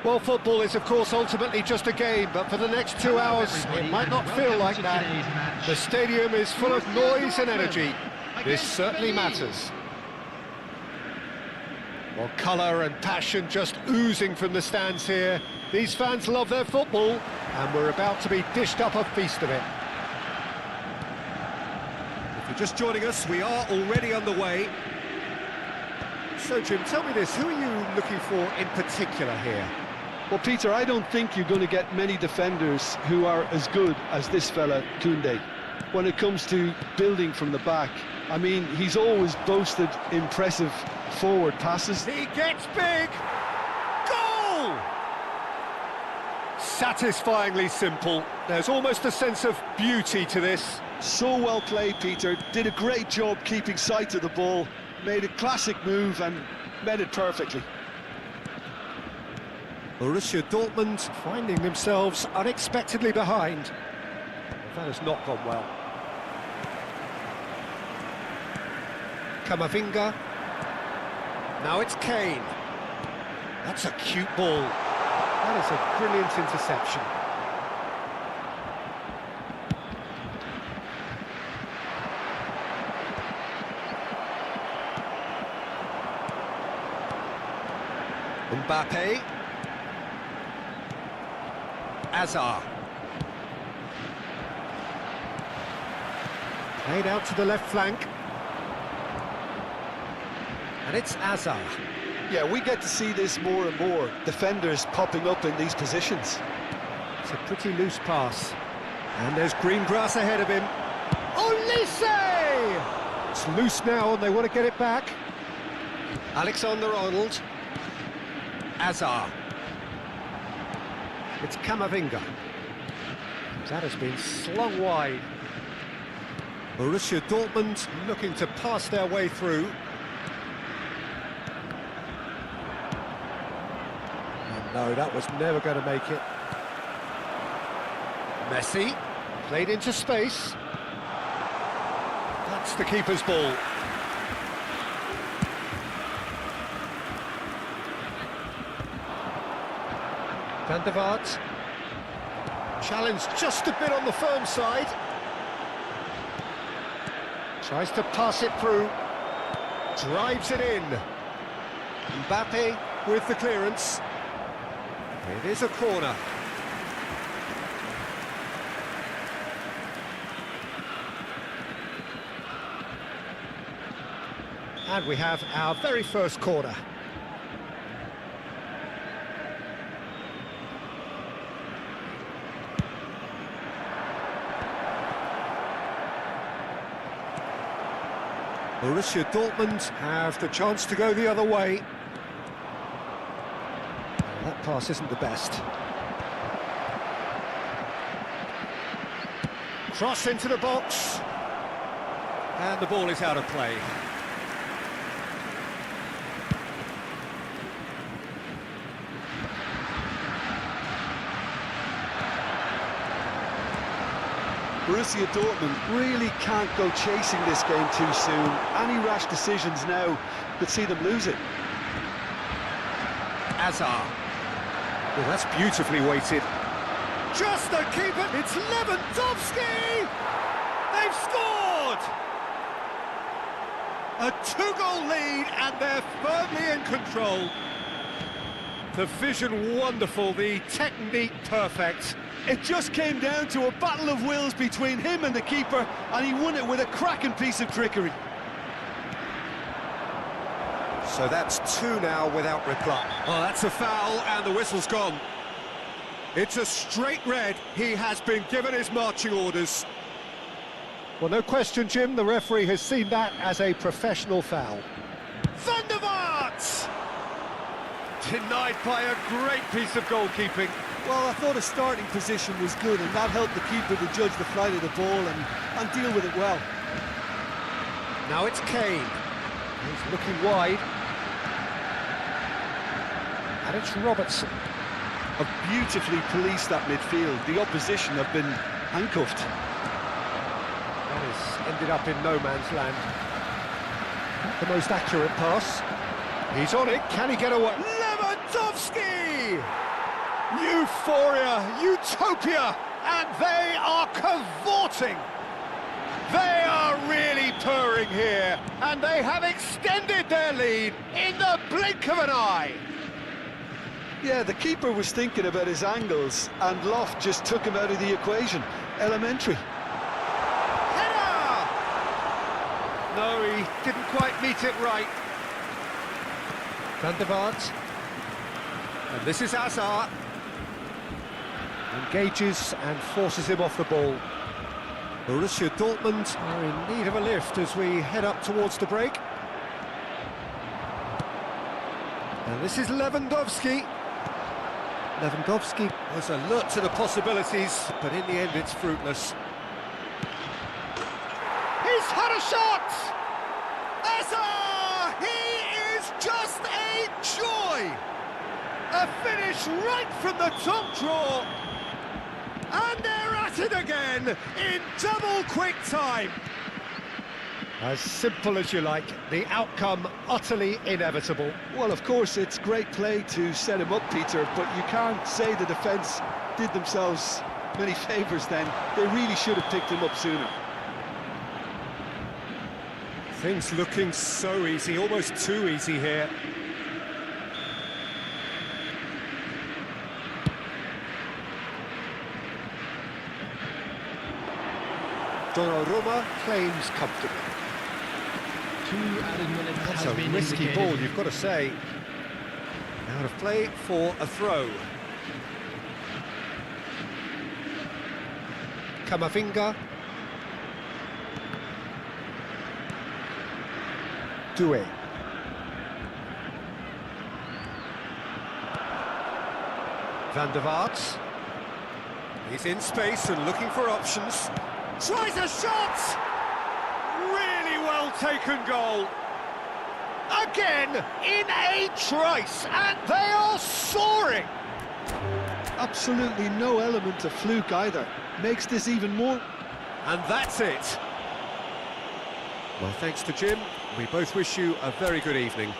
Well, football is, of course, ultimately just a game, but for the next 2 hours, it might not feel like that. The stadium is full of noise and energy. This certainly matters. Well, colour and passion just oozing from the stands here. These fans love their football, and we're about to be dished up a feast of it. If you're just joining us, we are already underway. So, Jim, tell me this, who are you looking for in particular here? Well, Peter, I don't think you're going to get many defenders who are as good as this fella, Koundé. When it comes to building from the back, I mean, he's always boasted impressive forward passes. He gets big! Goal! Satisfyingly simple. There's almost a sense of beauty to this. So well played, Peter. Did a great job keeping sight of the ball, made a classic move and met it perfectly. Borussia Dortmund finding themselves unexpectedly behind. That has not gone well. Camavinga. Now it's Kane. That's a cute ball. That is a brilliant interception. Mbappe. Azar. Played out to the left flank. And it's Azar. Yeah, we get to see this more and more. Defenders popping up in these positions. It's a pretty loose pass. And there's green grass ahead of him. Olise! It's loose now and they want to get it back. Alexander-Arnold. Azar. It's Camavinga. That has been slung wide. Borussia Dortmund looking to pass their way through. And no, that was never going to make it. Messi, played into space. That's the keeper's ball. Van der Vaart. Challenged just a bit on the firm side. Tries to pass it through. Drives it in. Mbappe with the clearance. It is a corner. And we have our very first corner. Borussia Dortmund have the chance to go the other way. That pass isn't the best. Cross into the box. And the ball is out of play. Borussia Dortmund really can't go chasing this game too soon. Any rash decisions now could see them lose it. Azar. Well, that's beautifully weighted. Just the keeper. It's Lewandowski! They've scored! A two-goal lead and they're firmly in control. The vision wonderful, the technique perfect. It just came down to a battle of wills between him and the keeper, and he won it with a cracking piece of trickery. So that's two now without reply. Oh, that's a foul, and the whistle's gone. It's a straight red. He has been given his marching orders. Well, no question, Jim, the referee has seen that as a professional foul. Van der Vaart! Denied by a great piece of goalkeeping. Well, I thought his starting position was good, and that helped the keeper to judge the flight of the ball and deal with it well. Now it's Kane. He's looking wide. And it's Robertson. Have beautifully policed that midfield. The opposition have been handcuffed. That has ended up in no man's land. Not the most accurate pass. He's on it. Can he get away? Lewandowski! Euphoria, utopia, and they are cavorting. They are really purring here, and they have extended their lead in the blink of an eye. Yeah, the keeper was thinking about his angles, and Loft just took him out of the equation. Elementary. Header! No, he didn't quite meet it right. Van der Vaart. And this is Hazard. Engages and forces him off the ball. Borussia Dortmund are in need of a lift as we head up towards the break. And this is Lewandowski. Lewandowski was alert to the possibilities, but in the end it's fruitless. He's had a shot! Hazard! He is just a joy! A finish right from the top draw! And they're at it again in double quick time. As simple as you like, the outcome utterly inevitable. Well, of course, it's great play to set him up, Peter, but you can't say the defence did themselves many favours then. They really should have picked him up sooner. Things looking so easy, almost too easy here. Donnarumma claims comfortably. 2 added minutes That's has a been risky indicated. ball, you've got to say. Out of play for a throw. Camavinga. Doué. Van der Vaart. He's in space and looking for options. Tries a shot! Really well taken goal. Again, in a trice, and they are soaring! Absolutely no element of fluke either. Makes this even more... And that's it. Well, thanks to Jim. We both wish you a very good evening.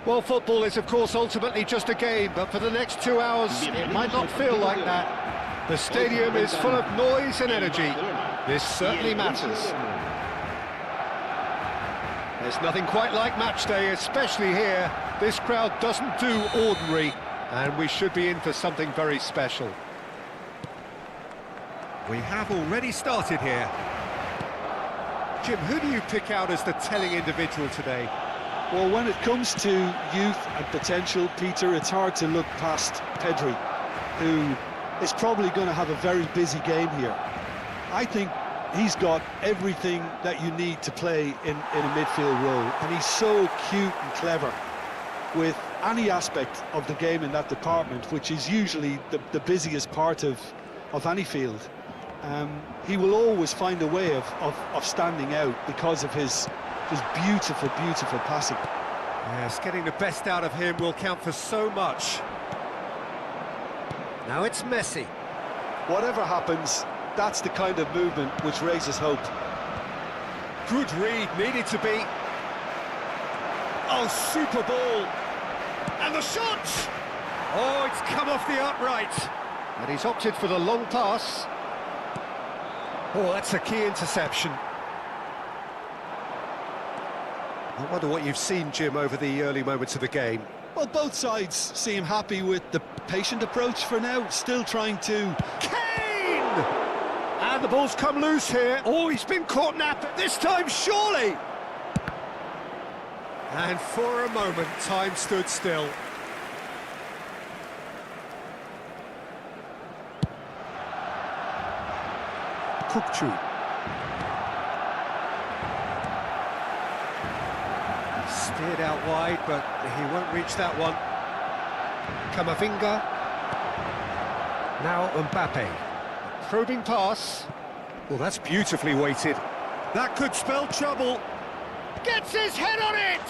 Well, football is, of course, ultimately just a game, but for the next 2 hours, it might not feel like that. The stadium is full of noise and energy. This certainly matters. There's nothing quite like match day, especially here. This crowd doesn't do ordinary, and we should be in for something very special. We have already started here. Jim, who do you pick out as the telling individual today? Well, when it comes to youth and potential, Peter, it's hard to look past Pedri, who is probably going to have a very busy game here. I think he's got everything that you need to play in a midfield role, and he's so cute and clever with any aspect of the game in that department, which is usually the busiest part of any field. He will always find a way of standing out because of his beautiful, beautiful passing. Yes, getting the best out of him will count for so much. Now it's Messi. Whatever happens, that's the kind of movement which raises hope. Good read, needed to be. Oh, super ball. And the shot! Oh, it's come off the upright. And he's opted for the long pass. Oh, that's a key interception. I wonder what you've seen, Jim, over the early moments of the game. Well, both sides seem happy with the patient approach for now, still trying to... Kane! And the ball's come loose here. Oh, he's been caught napping. This time, surely! And for a moment, time stood still. Kukçu. Steered out wide, but he won't reach that one. Camavinga. Now Mbappe. Probing pass. Well, that's beautifully weighted. That could spell trouble. Gets his head on it!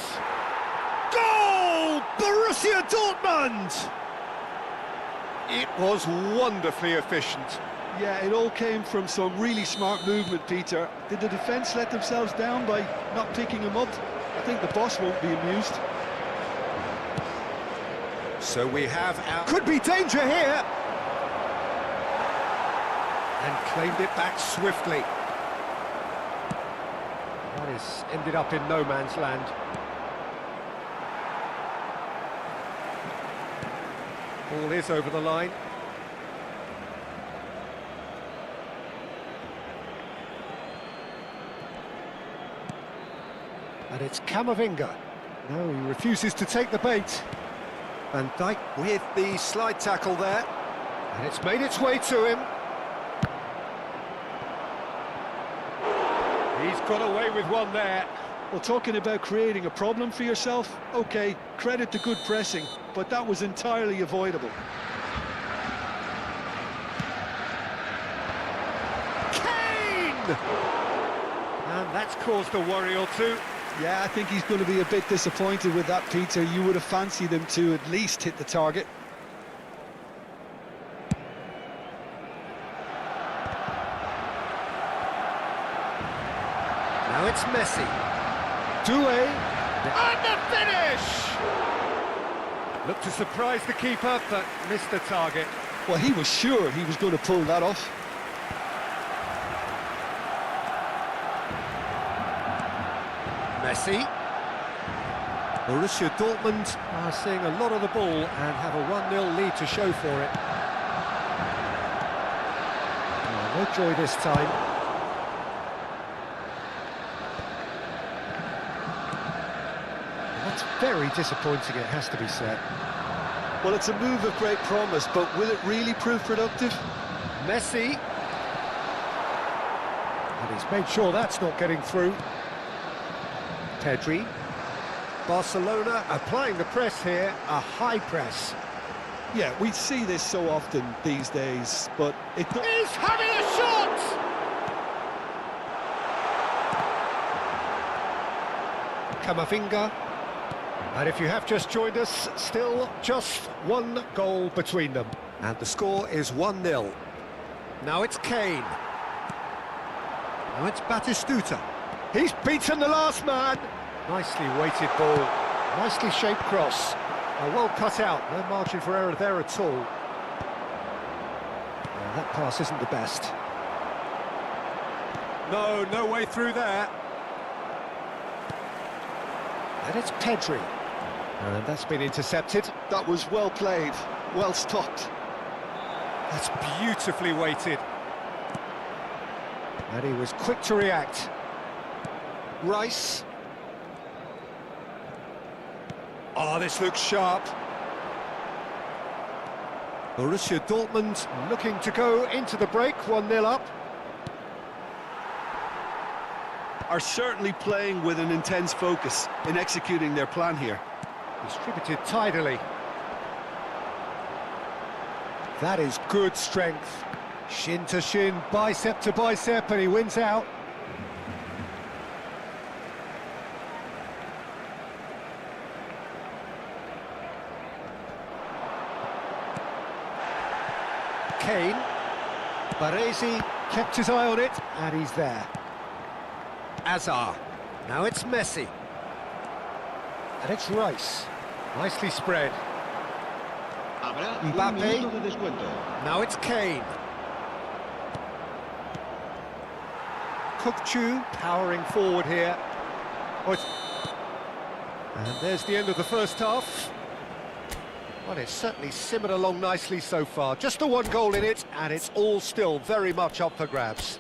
Goal! Borussia Dortmund! It was wonderfully efficient. Yeah, it all came from some really smart movement, Peter. Did the defence let themselves down by not picking him up? I think the boss won't be amused. So we have our... Could be danger here! And claimed it back swiftly. That is ended up in no man's land. Ball is over the line. And it's Camavinga. No, he refuses to take the bait. Van Dijk with the slide tackle there. And it's made its way to him. He's got away with one there. Well, talking about creating a problem for yourself, OK, credit to good pressing, but that was entirely avoidable. Kane! And that's caused a worry or two. Yeah, I think he's going to be a bit disappointed with that, Peter. You would have fancied him to at least hit the target. Now it's Messi. Doué. And the finish! Looked to surprise the keeper, but missed the target. Well, he was sure he was going to pull that off. Messi. Borussia Dortmund are seeing a lot of the ball and have a 1-0 lead to show for it. Oh, no joy this time. That's very disappointing, it has to be said. Well, it's a move of great promise, but will it really prove productive? Messi. And he's made sure that's not getting through. Pedri. Barcelona applying the press here, a high press. Yeah, we see this so often these days, but it... He's having a shot! Camavinga. And if you have just joined us, still just one goal between them. And the score is 1-0. Now it's Kane. Now it's Batistuta. He's beaten the last man. Nicely weighted ball. Nicely shaped cross. Well cut out. No margin for error there at all. Well, that pass isn't the best. No way through there. And it's Pedri. And that's been intercepted. That was well played, well stopped. That's beautifully weighted. And he was quick to react. Rice. Oh, this looks sharp. Borussia Dortmund looking to go into the break, 1-0 up. Are certainly playing with an intense focus in executing their plan here. Distributed tidily. That is good strength. Shin to shin, bicep to bicep, and he wins out. Kane. Baresi kept his eye on it, and he's there. Azar. Now it's Messi. And it's Rice. Nicely spread. Mbappe. Now it's Kane. Kukçu powering forward here. And there's the end of the first half. Well, it's certainly simmered along nicely so far. Just the one goal in it, and it's all still very much up for grabs.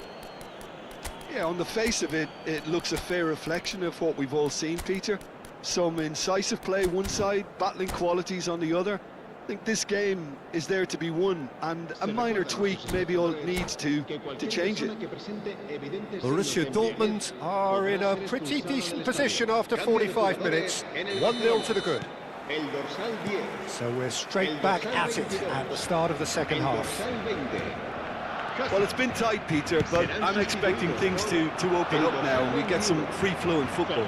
Yeah, on the face of it, it looks a fair reflection of what we've all seen, Peter. Some incisive play one side, battling qualities on the other. I think this game is there to be won, and a minor tweak maybe all it needs to change it. Borussia Dortmund are in a pretty decent position after 45 minutes. 1-0 to the good. So we're straight back at it at the start of the second half. Well, it's been tight, Peter, but I'm expecting things to open up now and we get some free-flowing football.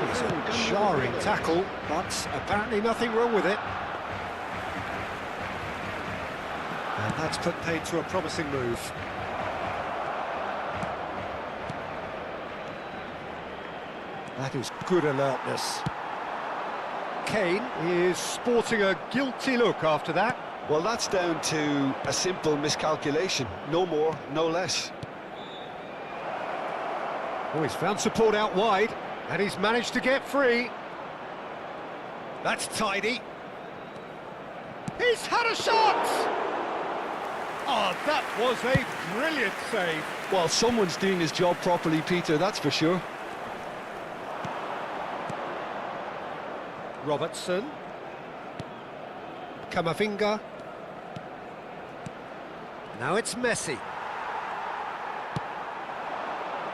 It's a jarring tackle, but apparently nothing wrong with it. And that's put paid to a promising move. That is good alertness. Kane is sporting a guilty look after that. Well, that's down to a simple miscalculation. No more, no less. Oh, he's found support out wide, and he's managed to get free. That's tidy. He's had a shot! Oh, that was a brilliant save. Well, someone's doing his job properly, Peter, that's for sure. Robertson. Camavinga. Now it's Messi.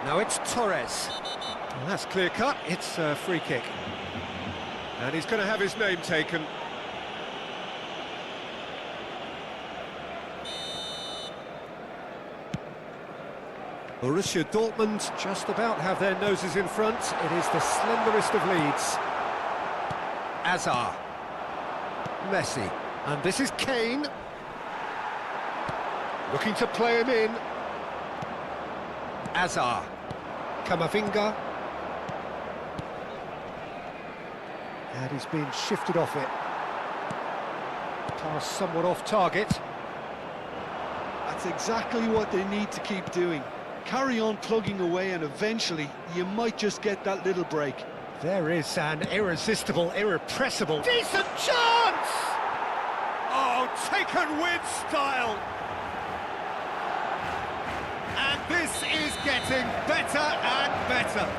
Now it's Torres. Well, that's clear cut, it's a free kick. And he's going to have his name taken. Borussia Dortmund just about have their noses in front. It is the slenderest of leads. Azar. Messi. And this is Kane. Looking to play him in. Azar. Camavinga. And he's been shifted off it. Pass somewhat off target. That's exactly what they need to keep doing. Carry on plugging away and eventually you might just get that little break. There is an irresistible, irrepressible... Decent chance! Oh, taken with style! And this is getting better and better.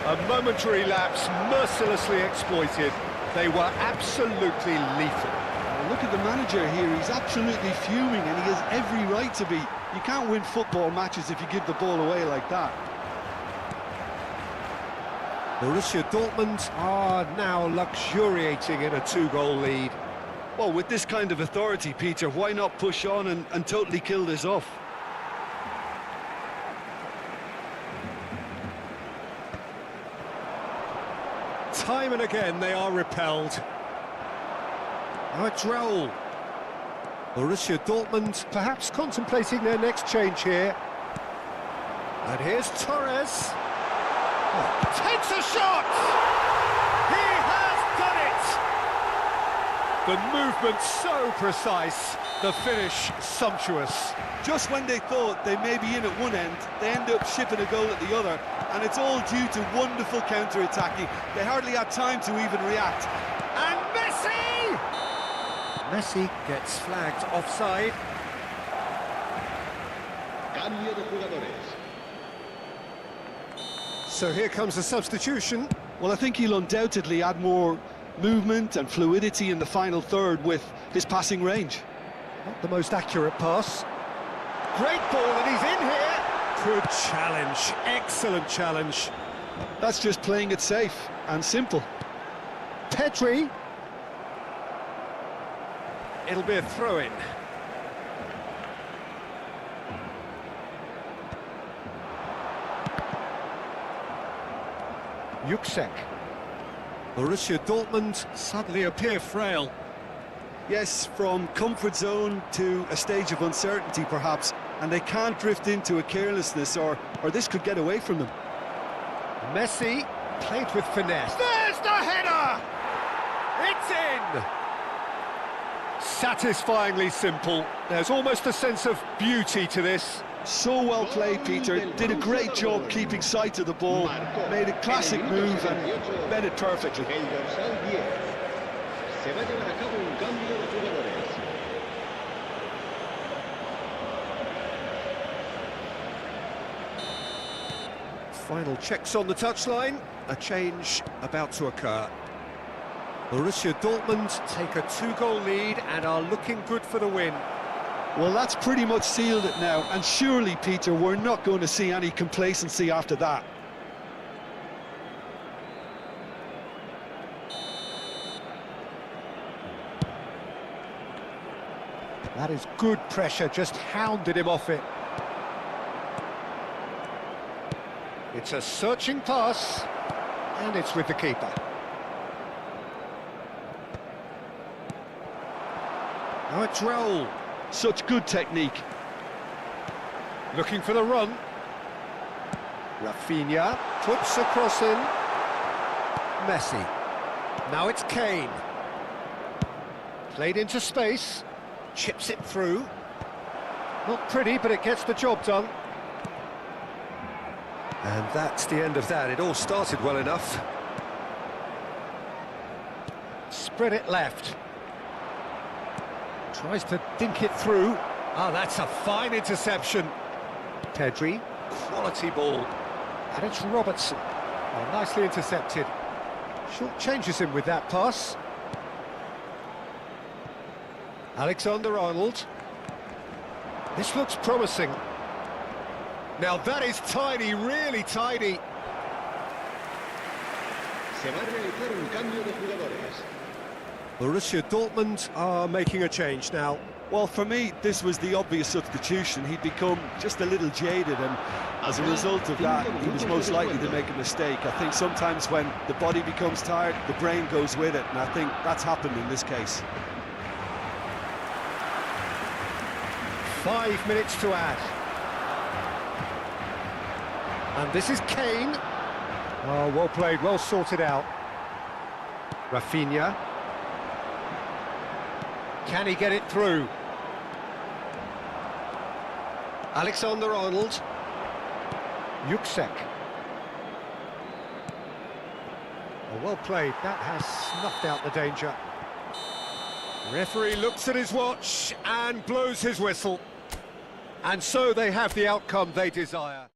A momentary lapse mercilessly exploited. They were absolutely lethal. Look at the manager here, he's absolutely fuming and he has every right to be. You can't win football matches if you give the ball away like that. Borussia Dortmund are now luxuriating in a 2-goal lead. Well, with this kind of authority, Peter, why not push on and totally kill this off? Time and again they are repelled. Now it's Raul. Borussia Dortmund perhaps contemplating their next change here. And here's Torres. Oh, takes a shot! He has done it! The movement so precise, the finish sumptuous. Just when they thought they may be in at one end, they end up shipping a goal at the other, and it's all due to wonderful counter-attacking. They hardly had time to even react. And Messi! Messi gets flagged offside. Cambio de jugadores. So here comes a substitution. Well, I think he'll undoubtedly add more movement and fluidity in the final third with his passing range. Not the most accurate pass. Great ball, and he's in here. Good challenge, excellent challenge. That's just playing it safe and simple. Pedri. It'll be a throw-in. Yuksek. Borussia Dortmund suddenly appear frail. Yes, from comfort zone to a stage of uncertainty perhaps, and they can't drift into a carelessness or this could get away from them. Messi played with finesse. There's the header! It's in! Satisfyingly simple. There's almost a sense of beauty to this. So well played, Peter. Did a great job keeping sight of the ball, made a classic move and read it perfectly. Final checks on the touchline. A change about to occur. Borussia Dortmund take a 2-goal lead and are looking good for the win. Well, that's pretty much sealed it now, and surely, Peter, we're not going to see any complacency after that. That is good pressure, just hounded him off it. It's a searching pass, and it's with the keeper. Now it's Raul. Such good technique. Looking for the run. Rafinha puts a cross in. Messi. Now it's Kane. Played into space. Chips it through. Not pretty, but it gets the job done. And that's the end of that. It all started well enough. Spread it left. Tries to dink it through. Ah, that's a fine interception. Pedri, quality ball. And it's Robertson. Oh, nicely intercepted. Short changes him with that pass. Alexander-Arnold. This looks promising. Now that is tiny, really tiny. Borussia Dortmund are making a change now. Well, for me, this was the obvious substitution. He'd become just a little jaded, and as a result of that, he was most likely to make a mistake. I think sometimes when the body becomes tired, the brain goes with it, and I think that's happened in this case. 5 minutes to add. And this is Kane. Oh, well played, well sorted out. Rafinha. Can he get it through? Alexander-Arnold. Yuksek. Oh, well played, that has snuffed out the danger. Referee looks at his watch and blows his whistle. And so they have the outcome they desire.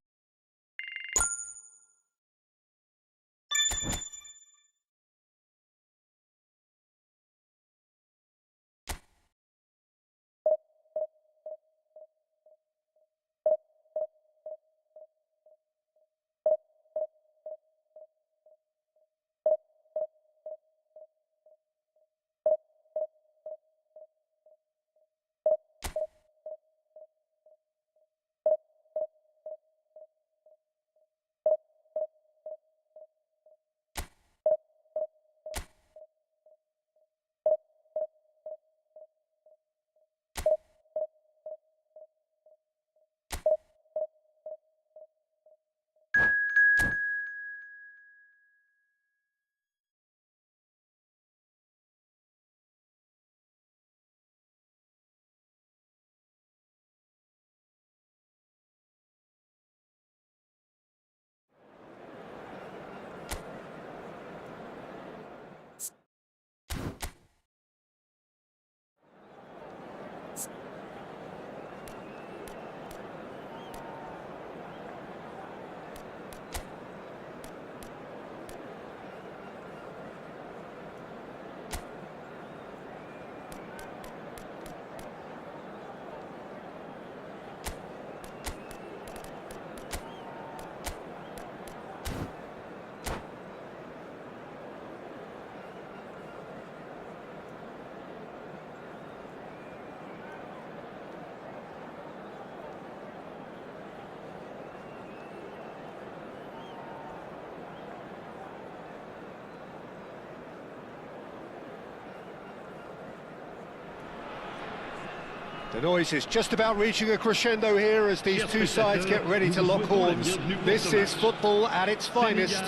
The noise is just about reaching a crescendo here as these two sides get ready to lock horns. This is football at its finest.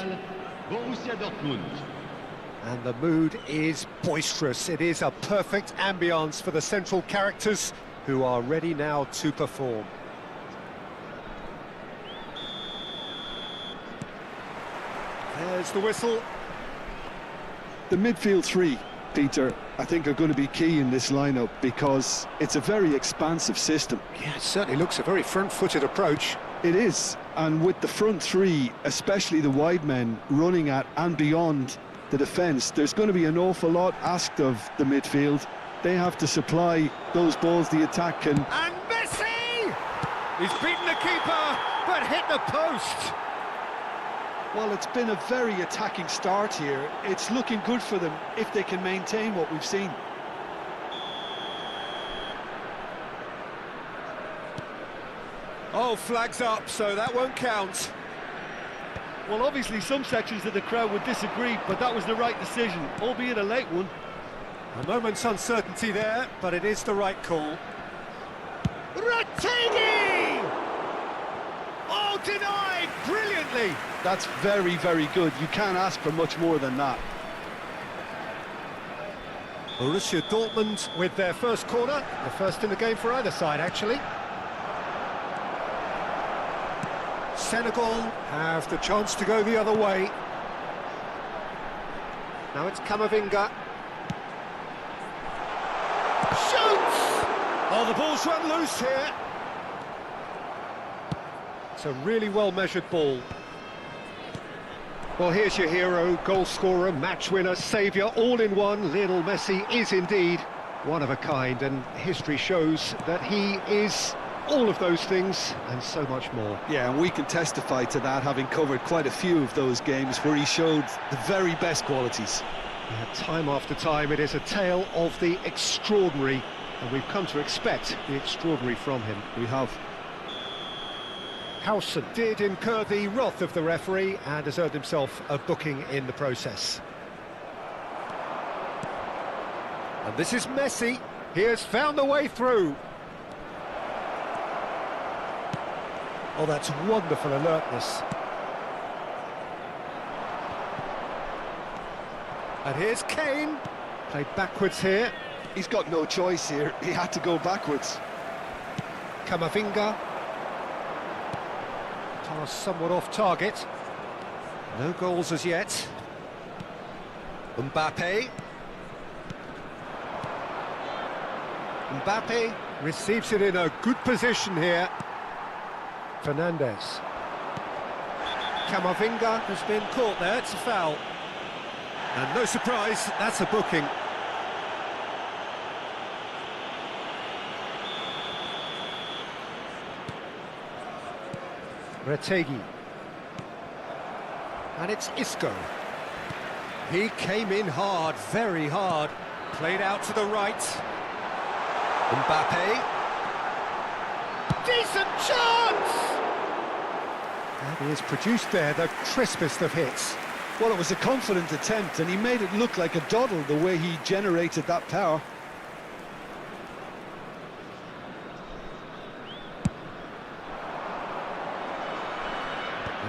Borussia Dortmund. And the mood is boisterous. It is a perfect ambience for the central characters who are ready now to perform. There's the whistle. The midfield three, Peter, I think are going to be key in this lineup because it's a very expansive system. Yeah, it certainly looks a very front-footed approach. It is, and with the front three, especially the wide men, running at and beyond the defence, there's going to be an awful lot asked of the midfield. They have to supply those balls the attack can. And Messi! He's beaten the keeper, but hit the post. Well, it's been a very attacking start here. It's looking good for them if they can maintain what we've seen. Oh, flags up, so that won't count. Well, obviously some sections of the crowd would disagree, but that was the right decision, albeit a late one. A moment's uncertainty there, but it is the right call. Rattini! Oh, denied brilliantly! That's very, very good. You can't ask for much more than that. Borussia Dortmund with their first corner, the first in the game for either side, actually. Senegal have the chance to go the other way. Now it's Camavinga. Shoots! Oh, the ball's run loose here. It's a really well-measured ball. Well, here's your hero, goal scorer, match winner, saviour, all in one. Lionel Messi is indeed one of a kind, and history shows that he is all of those things and so much more. Yeah, and we can testify to that, having covered quite a few of those games where he showed the very best qualities. Yeah, time after time, it is a tale of the extraordinary, and we've come to expect the extraordinary from him. We have. Howson did incur the wrath of the referee and has earned himself a booking in the process. And this is Messi. He has found a way through. Oh, that's wonderful alertness. And here's Kane. Played backwards here. He's got no choice here. He had to go backwards. Camavinga. Pass somewhat off target. No goals as yet. Mbappe. Mbappe receives it in a good position here. Fernandez. Camavinga has been caught there, it's a foul. And no surprise, that's a booking. Retegi. And it's Isco. He came in hard, very hard. Played out to the right. Mbappe. Decent chance! And he has produced there the crispest of hits. Well, it was a confident attempt, and he made it look like a doddle the way he generated that power.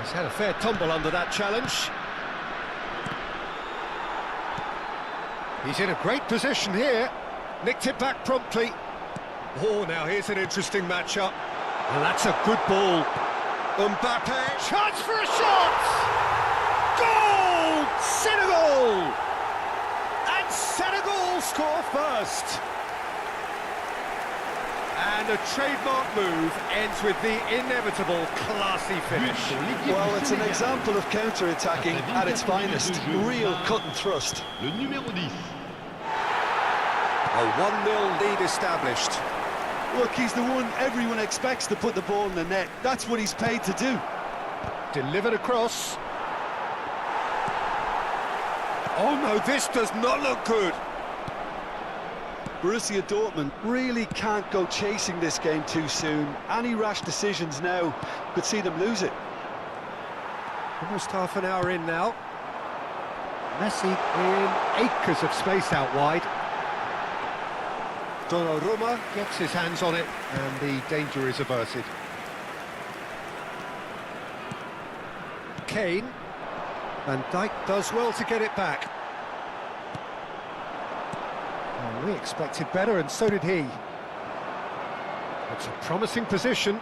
He's had a fair tumble under that challenge. He's in a great position here. Nicked it back promptly. Oh, now here's an interesting matchup. And that's a good ball. Mbappe, chance for a shot! Goal! Senegal! And Senegal score first. And a trademark move ends with the inevitable classy finish. Well, it's an example of counter-attacking at its finest. Real cut and thrust. Le numéro 10. A 1-0 lead established. Look, he's the one everyone expects to put the ball in the net. That's what he's paid to do. Delivered across. Oh no, this does not look good. Borussia Dortmund really can't go chasing this game too soon. Any rash decisions now could see them lose it. Almost half an hour in now. Messi in acres of space out wide. Donnarumma gets his hands on it, and the danger is averted. Kane. Van Dijk does well to get it back. Oh, we expected better, and so did he. It's a promising position.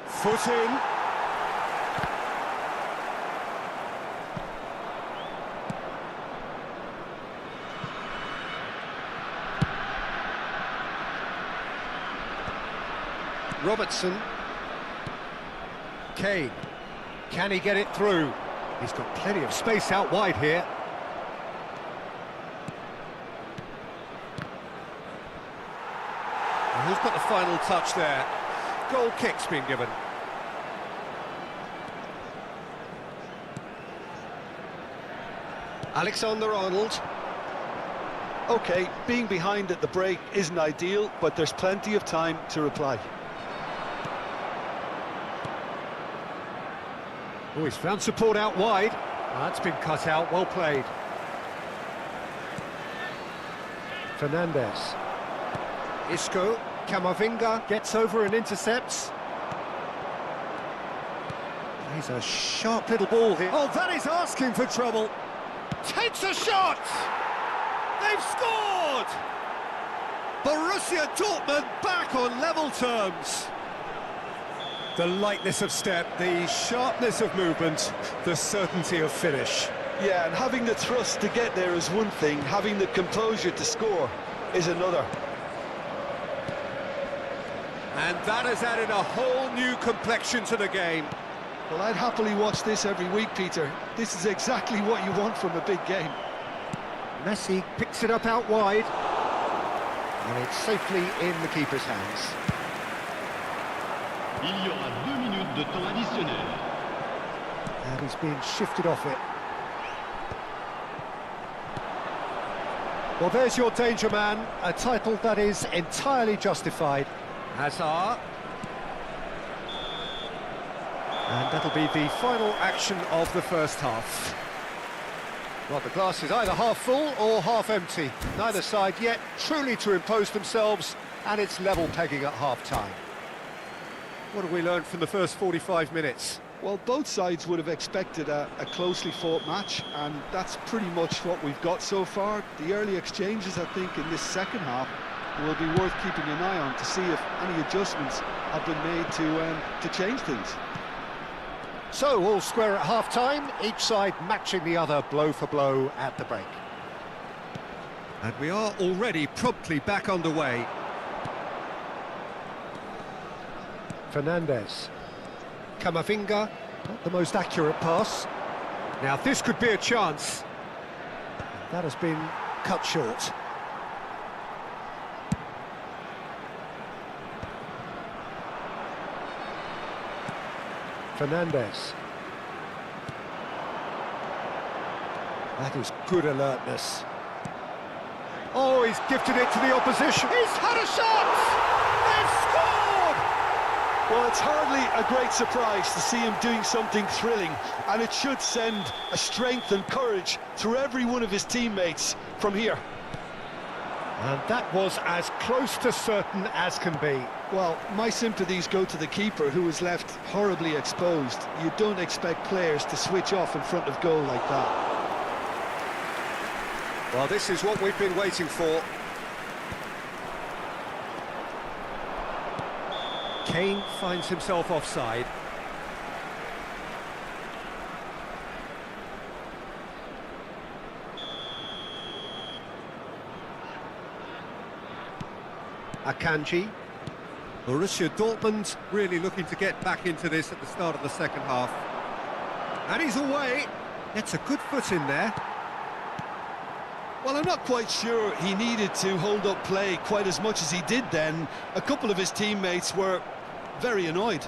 Foot in. Robertson. Kane. Can he get it through? He's got plenty of space out wide here. And who's got the final touch there? Goal kick's been given. Alexander-Arnold. OK, being behind at the break isn't ideal, but there's plenty of time to reply. Oh, he's found support out wide. That's been cut out, well played. Fernandes. Isco, Camavinga gets over and intercepts. He's a sharp little ball here. Oh, that is asking for trouble. Takes a shot! They've scored! Borussia Dortmund back on level terms. The lightness of step, the sharpness of movement, the certainty of finish. Yeah, and having the thrust to get there is one thing, having the composure to score is another. And that has added a whole new complexion to the game. Well, I'd happily watch this every week, Peter. This is exactly what you want from a big game. Messi picks it up out wide. And it's safely in the keeper's hands. Il y aura 2 minutes de temps additionnel. And he's being shifted off it. Well, there's your danger man, a title that is entirely justified. Hazard. And that'll be the final action of the first half. Well, the glass is either half full or half empty. Neither side yet truly to impose themselves, and it's level pegging at half-time. What have we learned from the first 45 minutes? Well, both sides would have expected a closely fought match, and that's pretty much what we've got so far. The early exchanges, I think, in this second half will be worth keeping an eye on to see if any adjustments have been made to change things. So, all square at half-time, each side matching the other blow for blow at the break. And we are already promptly back underway. Fernandes. Camavinga, not the most accurate pass. Now this could be a chance. That has been cut short. Fernandes. That is good alertness. Oh, he's gifted it to the opposition. He's had a shot! They've scored! Well, it's hardly a great surprise to see him doing something thrilling, and it should send a strength and courage through every one of his teammates from here. And that was as close to certain as can be. Well, my sympathies go to the keeper, who was left horribly exposed. You don't expect players to switch off in front of goal like that. Well, this is what we've been waiting for. Kane finds himself offside. Akanji. Borussia Dortmund really looking to get back into this at the start of the second half. And he's away. Gets a good foot in there. Well, I'm not quite sure he needed to hold up play quite as much as he did then. A couple of his teammates were very annoyed.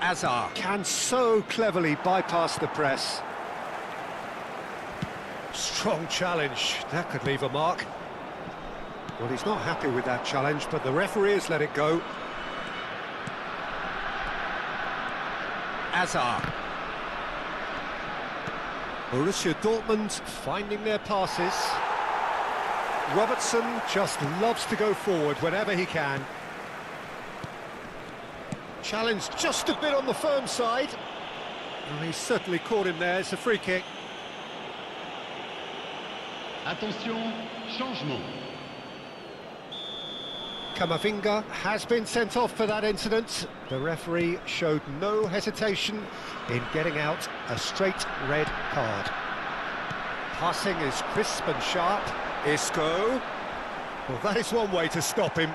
Hazard can so cleverly bypass the press. Strong challenge. That could leave a mark. Well, he's not happy with that challenge, but the referee has let it go. Hazard. Borussia Dortmund finding their passes. Robertson just loves to go forward whenever he can. Challenge just a bit on the firm side. Oh, he certainly caught him there. It's a free kick. Attention, changement. Camavinga has been sent off for that incident. The referee showed no hesitation in getting out a straight red card. Passing is crisp and sharp. Isco. Well, that is one way to stop him.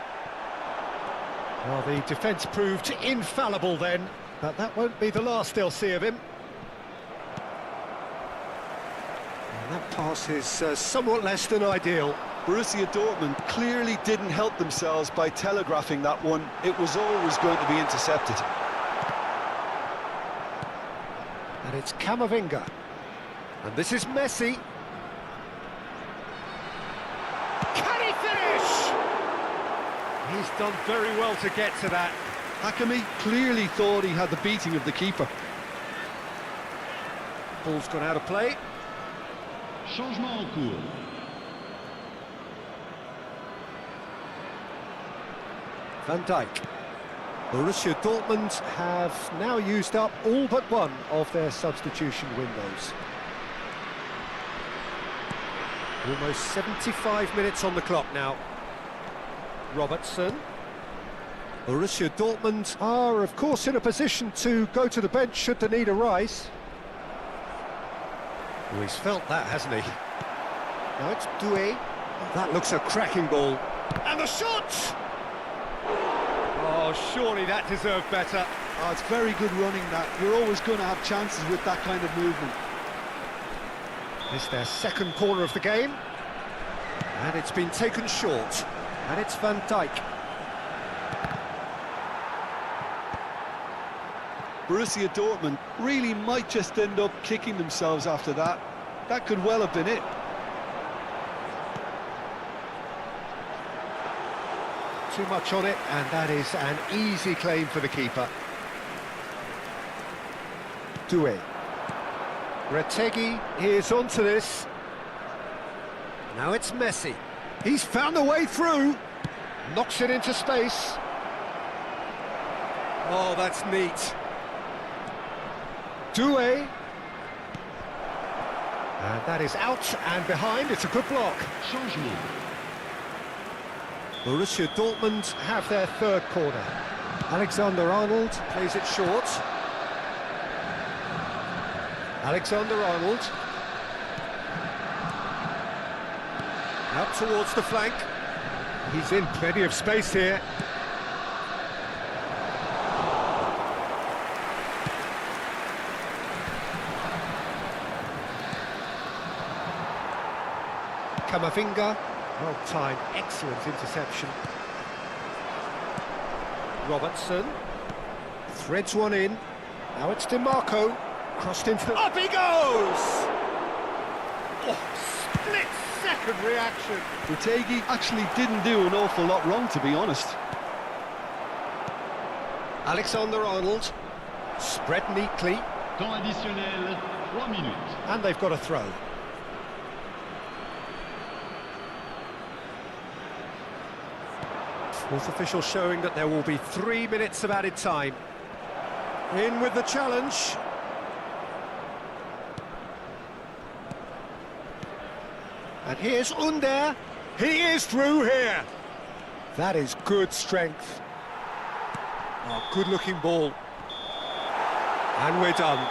Well, the defence proved infallible then, but that won't be the last they'll see of him. And that pass is somewhat less than ideal. Borussia Dortmund clearly didn't help themselves by telegraphing that one. It was always going to be intercepted. And it's Camavinga. And this is Messi. Can he finish? He's done very well to get to that. Hakimi clearly thought he had the beating of the keeper. Ball's gone out of play. Changement en cours. Van Dijk. Borussia Dortmund have now used up all but one of their substitution windows. Almost 75 minutes on the clock now. Robertson. Borussia Dortmund are, of course, in a position to go to the bench should the need arise. Oh, he's felt that, hasn't he? Now it's Doué. That looks a cracking ball. And the shot! Oh, surely that deserved better. Oh, it's very good running, that. You're always going to have chances with that kind of movement. It's their second corner of the game. And it's been taken short. And it's Van Dijk. Borussia Dortmund really might just end up kicking themselves after that. That could well have been it. Too much on it, and that is an easy claim for the keeper. Doué. Retegi is onto this. Now it's Messi. He's found a way through. Knocks it into space. Oh, that's neat. Doué. And that is out and behind. It's a good block. Changement. Borussia Dortmund have their third corner. Alexander-Arnold plays it short. Alexander-Arnold. Out towards the flank. He's in plenty of space here. Camavinga. Well timed, excellent interception. Robertson threads one in. Now it's DiMarco, crossed into the... Up he goes! Oh, split-second reaction. Retegi actually didn't do an awful lot wrong, to be honest. Alexander-Arnold, spread neatly. Temps additionnel, 3 minutes. And they've got a throw. Fourth official showing that there will be 3 minutes of added time. In with the challenge. And here's Under. He is through here. That is good strength. Oh, good-looking ball. And we're done.